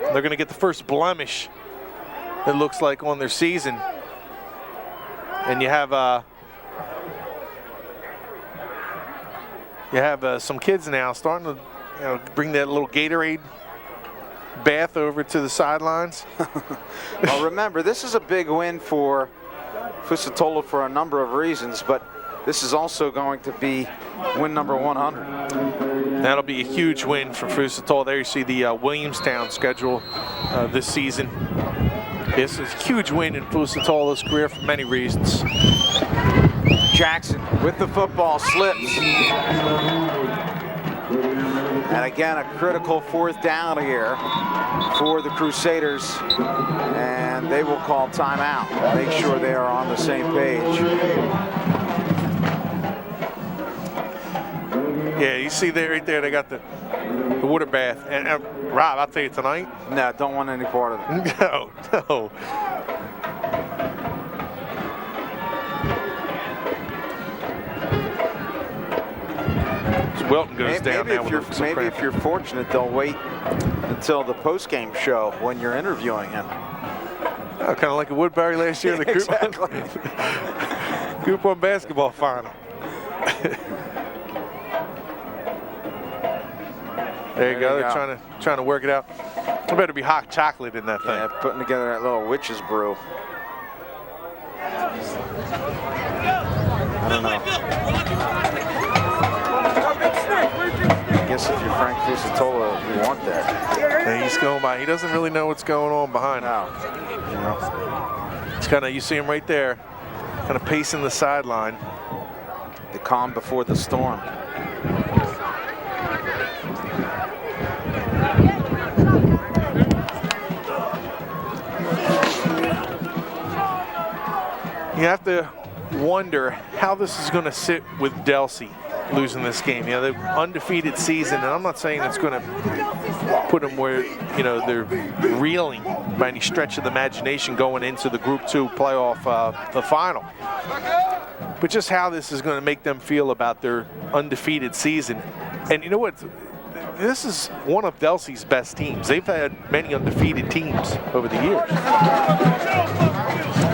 Speaker 3: They're going to get the first blemish, it looks like, on their season. And you have some kids now starting to bring that little Gatorade bath over to the sidelines.
Speaker 4: Well, remember, this is a big win for Fusatola for a number of reasons, but this is also going to be win number 100.
Speaker 3: That'll be a huge win for Fusatola. There you see the Williamstown schedule this season. This is a huge win in Fusatola's career for many reasons.
Speaker 4: Jackson with the football, slips. And again, a critical 4th down here for the Crusaders. And they will call timeout. Make sure they are on the same page.
Speaker 3: Yeah, you see there, right there, they got the water bath. And Rob, I'll tell you tonight.
Speaker 4: No, don't want any part of it.
Speaker 3: No. Wilton goes down now.
Speaker 4: Maybe if you're fortunate, they'll wait until the post-game show when you're interviewing him.
Speaker 3: Oh, kind of like a Woodbury last year in the Group,
Speaker 4: exactly.
Speaker 3: Group 1 basketball final. There you go. They're trying to work it out. There better be hot chocolate in that thing.
Speaker 4: Yeah, putting together that little witch's brew. I don't know. I guess if you're Frank Fusatola, you want that.
Speaker 3: And he's going by. He doesn't really know what's going on behind him.
Speaker 4: No. You know.
Speaker 3: It's kind of, you see him right there, kind of pacing the sideline.
Speaker 4: The calm before the storm.
Speaker 3: You have to wonder how this is going to sit with Delsea losing this game. You know, the undefeated season, and I'm not saying it's going to put them where, you know, they're reeling by any stretch of the imagination going into the Group 2 playoff, the final. But just how this is going to make them feel about their undefeated season. And you know what? This is one of Delsea's best teams. They've had many undefeated teams over the years.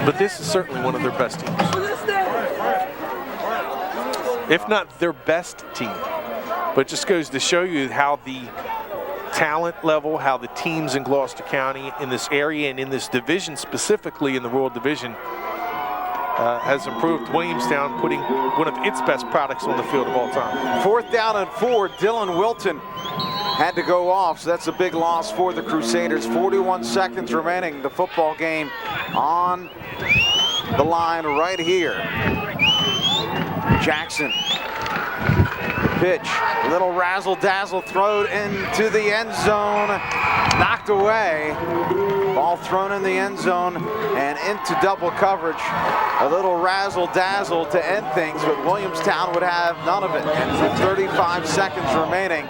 Speaker 3: But this is certainly one of their best teams. If not their best team. But it just goes to show you how the talent level, how the teams in Gloucester County in this area and in this division, specifically in the Rural Division, has improved. Williamstown putting one of its best products on the field of all time.
Speaker 4: 4th down and 4. Dylan Wilton had to go off, so that's a big loss for the Crusaders. 41 seconds remaining. The football game on the line right here. Jackson. Pitch. A little razzle-dazzle thrown into the end zone. Knocked away. Ball thrown in the end zone and into double coverage. A little razzle-dazzle to end things, but Williamstown would have none of it. And with 35 seconds remaining,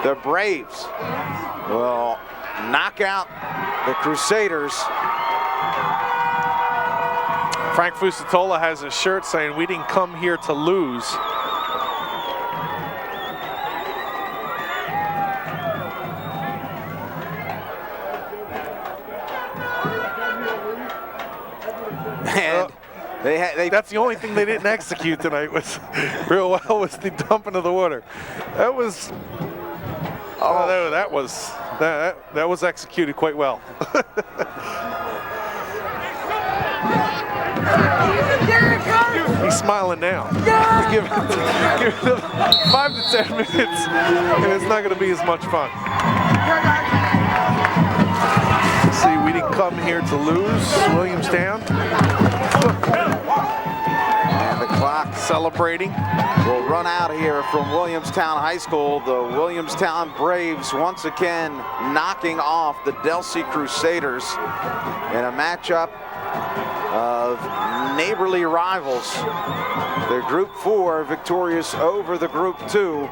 Speaker 4: the Braves will knock out the Crusaders.
Speaker 3: Frank Fusatola has a shirt saying, "We didn't come here to lose."
Speaker 4: And
Speaker 3: that's the only thing they didn't execute tonight was real well was the dumping of the water. That was that was executed quite well. He's smiling now. Give it 5 to 10 minutes, and it's not going to be as much fun. See, we didn't come here to lose. Williamstown.
Speaker 4: And the clock
Speaker 3: celebrating.
Speaker 4: Will run out here from Williamstown High School. The Williamstown Braves once again knocking off the Delsea Crusaders in a matchup of neighborly rivals. They're Group 4 victorious over the Group 2,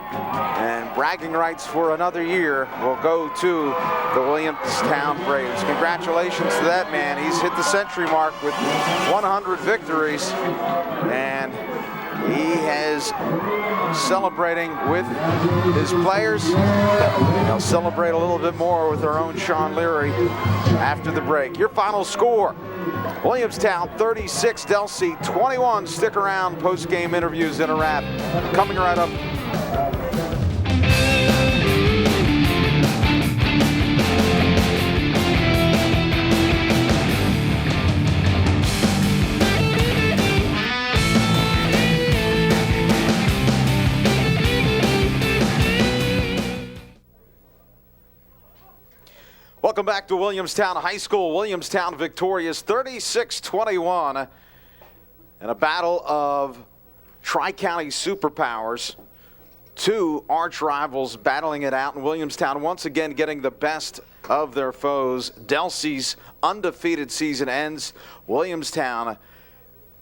Speaker 4: and bragging rights for another year will go to the Williamstown Braves. Congratulations to that man. He's hit the century mark with 100 victories, and he is celebrating with his players. He'll celebrate a little bit more with our own Shawn Leary after the break. Your final score: Williamstown 36, Delsea 21. Stick around, post-game interviews in a wrap. Coming right up. Welcome back to Williamstown High School. Williamstown victorious 36-21 in a battle of Tri-County superpowers. Two arch rivals battling it out, and Williamstown once again getting the best of their foes. Delsea's undefeated season ends. Williamstown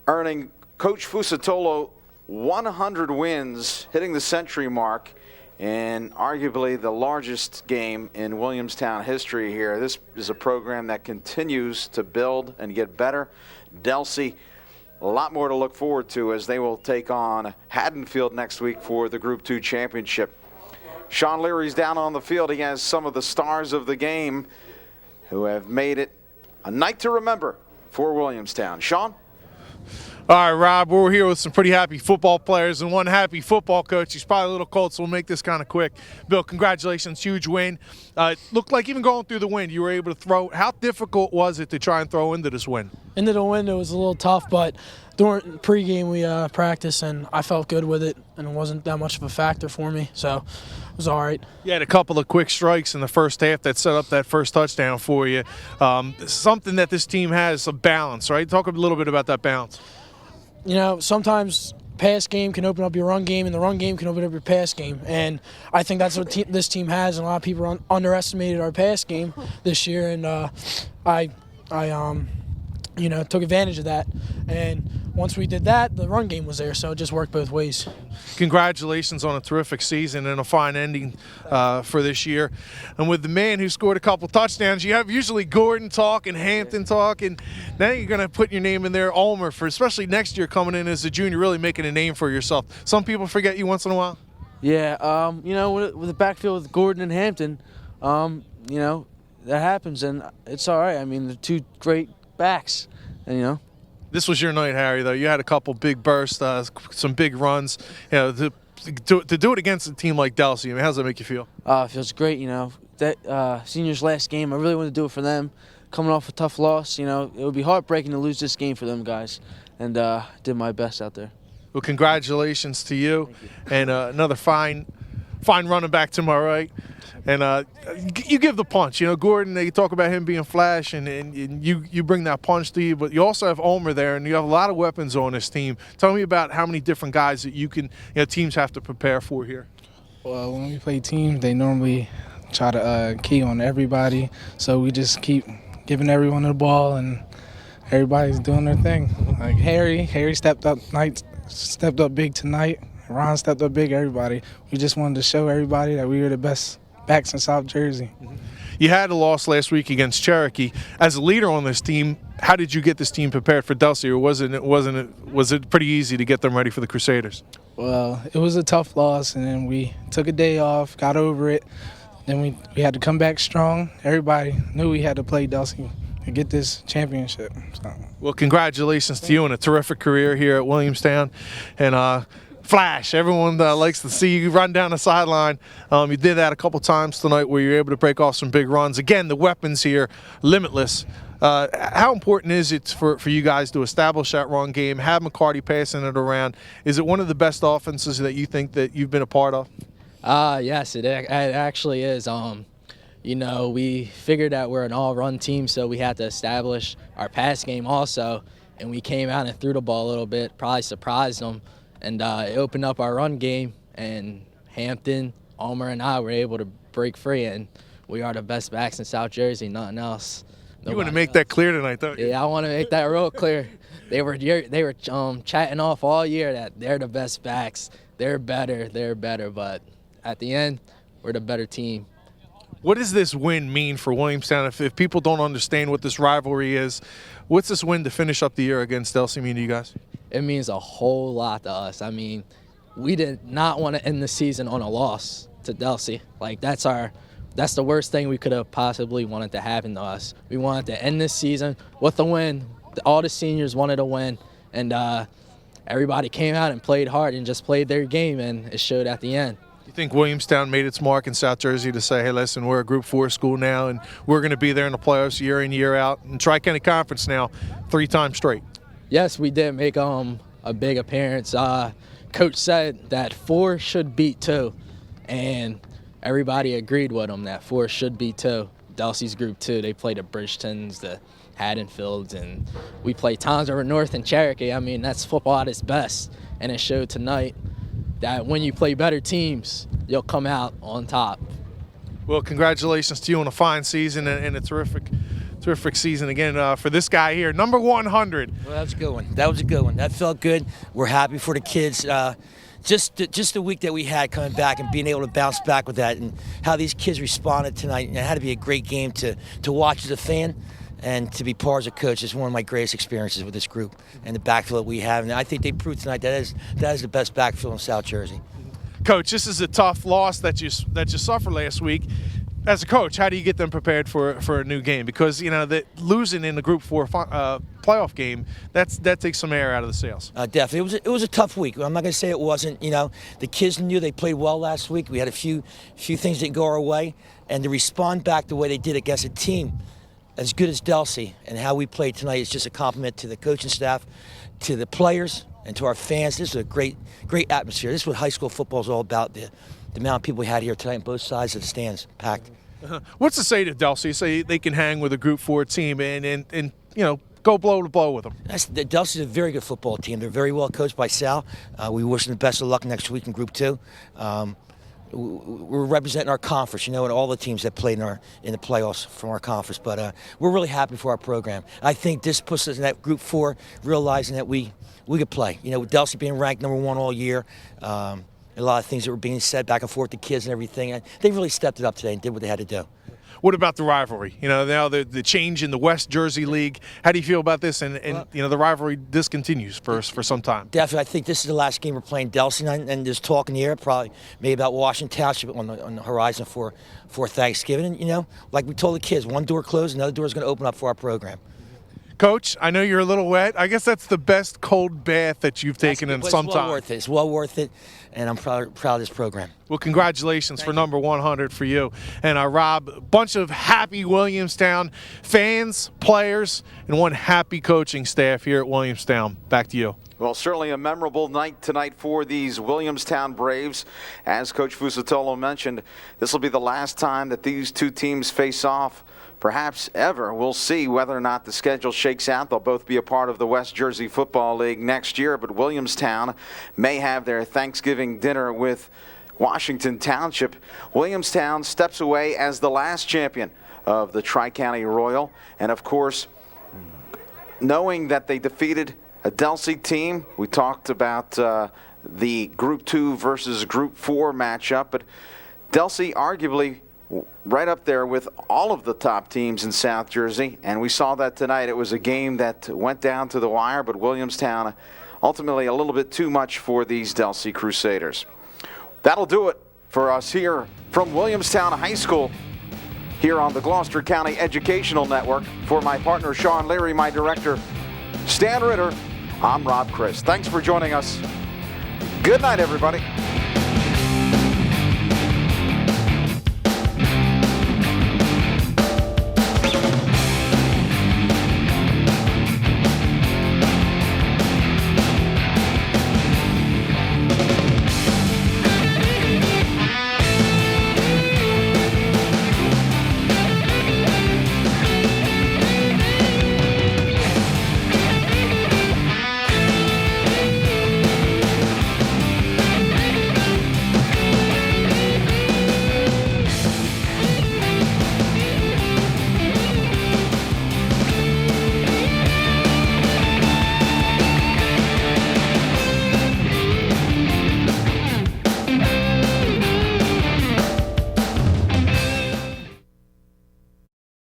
Speaker 4: earning Coach Fusatolo 100 wins, hitting the century mark, and arguably the largest game in Williamstown history here. This is a program that continues to build and get better. Delsea, a lot more to look forward to as they will take on Haddonfield next week for the Group 2 championship. Shawn Leary's down on the field. He has some of the stars of the game who have made it a night to remember for Williamstown. Shawn?
Speaker 2: All right, Rob, we're here with some pretty happy football players and one happy football coach. He's probably a little cold, so we'll make this kind of quick. Bill, congratulations, huge win. It looked like even going through the wind, you were able to throw. How difficult was it to try and throw into this wind?
Speaker 5: Into the wind, it was a little tough, but during pregame we practiced, and I felt good with it, and it wasn't that much of a factor for me, so it was all right.
Speaker 2: You had a couple of quick strikes in the first half that set up that first touchdown for you. Something that this team has, a balance, right? Talk a little bit about that balance.
Speaker 5: You know, sometimes pass game can open up your run game, and the run game can open up your pass game. And I think that's what this team has, and a lot of people underestimated our pass game this year. And I took advantage of that. And once we did that, the run game was there, so it just worked both ways.
Speaker 2: Congratulations on a terrific season and a fine ending for this year. And with the man who scored a couple touchdowns, you have usually Gordon talk and Hampton talk, and now you're going to put your name in there, Ulmer, for especially next year coming in as a junior, really making a name for yourself. Some people forget you once in a while.
Speaker 6: Yeah, with the backfield with Gordon and Hampton, that happens, and it's all right. I mean, they're two great backs, and
Speaker 2: This was your night, Harry, though. You had a couple big bursts, some big runs. To do it against a team like Delsea, I mean, how does that make you feel?
Speaker 6: It feels great, That seniors' last game, I really wanted to do it for them. Coming off a tough loss, it would be heartbreaking to lose this game for them guys, and did my best out there.
Speaker 2: Well, congratulations to you. And another fine running back to my right. And you give the punch. Gordon, they talk about him being flash, and you bring that punch to you. But you also have Ulmer there, and you have a lot of weapons on this team. Tell me about how many different guys that teams have to prepare for here.
Speaker 7: Well, when we play teams, they normally try to key on everybody. So we just keep giving everyone the ball, and everybody's doing their thing. Like Harry stepped up big tonight. Ron stepped up big, everybody. We just wanted to show everybody that we were the best backs in South Jersey.
Speaker 2: You had a loss last week against Cherokee. As a leader on this team, how did you get this team prepared for Delsea, or was it pretty easy to get them ready for the Crusaders?
Speaker 7: Well, it was a tough loss, and then we took a day off, got over it. Then we had to come back strong. Everybody knew we had to play Delsea to get this championship. So.
Speaker 2: Well, congratulations to you and a terrific career here at Williamstown. And flash, everyone likes to see you run down the sideline. You did that a couple times tonight where you were able to break off some big runs. Again, the weapons here, limitless. How important is it for you guys to establish that run game, have McCarty passing it around? Is it one of the best offenses that you think that you've been a part of?
Speaker 8: Yes, it actually is. We figured that we're an all-run team, so we had to establish our pass game also, and we came out and threw the ball a little bit, probably surprised them, and it opened up our run game, and Hampton, Ulmer, and I were able to break free, and we are the best backs in South Jersey, nothing else.
Speaker 2: You want to make that clear tonight, don't you?
Speaker 8: Yeah, I want to make that real clear. They were chatting off all year that they're the best backs, they're better, but at the end, we're the better team.
Speaker 2: What does this win mean for Williamstown? If people don't understand what this rivalry is, what's this win to finish up the year against Delsea mean to you guys?
Speaker 8: It means a whole lot to us. I mean, we did not want to end the season on a loss to Delsea. Like, that's the worst thing we could have possibly wanted to happen to us. We wanted to end this season with a win. All the seniors wanted a win, and everybody came out and played hard and just played their game, and it showed at the end.
Speaker 2: You think Williamstown made its mark in South Jersey to say, hey, listen, we're a Group 4 school now, and we're going to be there in the playoffs year in, year out, and Tri-County Conference now 3 times straight?
Speaker 8: Yes, we did make a big appearance. Coach said that 4 should beat 2, and everybody agreed with him that 4 should beat 2. Delsea's Group 2, they played the Bridgetons, the Haddonfields, and we played Toms River North and Cherokee. I mean, that's football at its best, and it showed tonight that when you play better teams, you'll come out on top.
Speaker 2: Well, congratulations to you on a fine season and a terrific season again for this guy here, number 100.
Speaker 9: Well, that was a good one. That was a good one. That felt good. We're happy for the kids. Just the week that we had coming back and being able to bounce back with that, and how these kids responded tonight. It had to be a great game to watch as a fan. And to be part as a coach is one of my greatest experiences with this group and the backfield that we have. And I think they proved tonight that is the best backfield in South Jersey.
Speaker 2: Coach, this is a tough loss that you suffered last week. As a coach, how do you get them prepared for a new game? Because that losing in the Group 4 playoff game, that takes some air out of the sails.
Speaker 9: Definitely, it was a tough week. I'm not going to say it wasn't. The kids knew they played well last week. We had a few things that didn't go our way, and to respond back the way they did against a team as good as Delsea, and how we played tonight is just a compliment to the coaching staff, to the players, and to our fans. This is a great atmosphere. This is what high school football is all about. The amount of people we had here tonight on both sides of the stands, packed.
Speaker 2: What's to say to Delsea? Say they can hang with a Group 4 team and go blow to blow with them.
Speaker 9: Delsea's a very good football team. They're very well coached by Sal. We wish them the best of luck next week in Group 2. we're representing our conference, and all the teams that played in the playoffs from our conference. But we're really happy for our program. I think this puts us in that Group 4, realizing that we could play. With Delsea being ranked #1 all year, a lot of things that were being said back and forth to kids and everything. They really stepped it up today and did what they had to do.
Speaker 2: What about the rivalry? Now the change in the West Jersey League. How do you feel about this? And the rivalry discontinues for some time.
Speaker 9: Definitely, I think this is the last game we're playing Delsea, and there's talk in the air probably maybe about Washington Township on the horizon for Thanksgiving. And like we told the kids, one door closed, another door is going to open up for our program.
Speaker 2: Coach, I know you're a little wet. I guess that's the best cold bath that you've taken in some time.
Speaker 9: It's well worth it. It's well worth it, and I'm proud of this program.
Speaker 2: Well, congratulations for number 100 for you. And Rob, a bunch of happy Williamstown fans, players, and one happy coaching staff here at Williamstown. Back to you.
Speaker 4: Well, certainly a memorable night tonight for these Williamstown Braves. As Coach Fusatolo mentioned, this will be the last time that these two teams face off, perhaps ever. We'll see whether or not the schedule shakes out. They'll both be a part of the West Jersey Football League next year, but Williamstown may have their Thanksgiving dinner with Washington Township. Williamstown steps away as the last champion of the Tri-County Royal, and of course, knowing that they defeated a Delsea team, we talked about the Group 2 versus Group 4 matchup, but Delsea arguably right up there with all of the top teams in South Jersey, and we saw that tonight. It was a game that went down to the wire, but Williamstown ultimately a little bit too much for these Delsea Crusaders. That'll do it for us here from Williamstown High School here on the Gloucester County Educational Network. For my partner Shawn Leary, my director Stan Ritter, I'm Rob Christ. Thanks for joining us. Good night, everybody.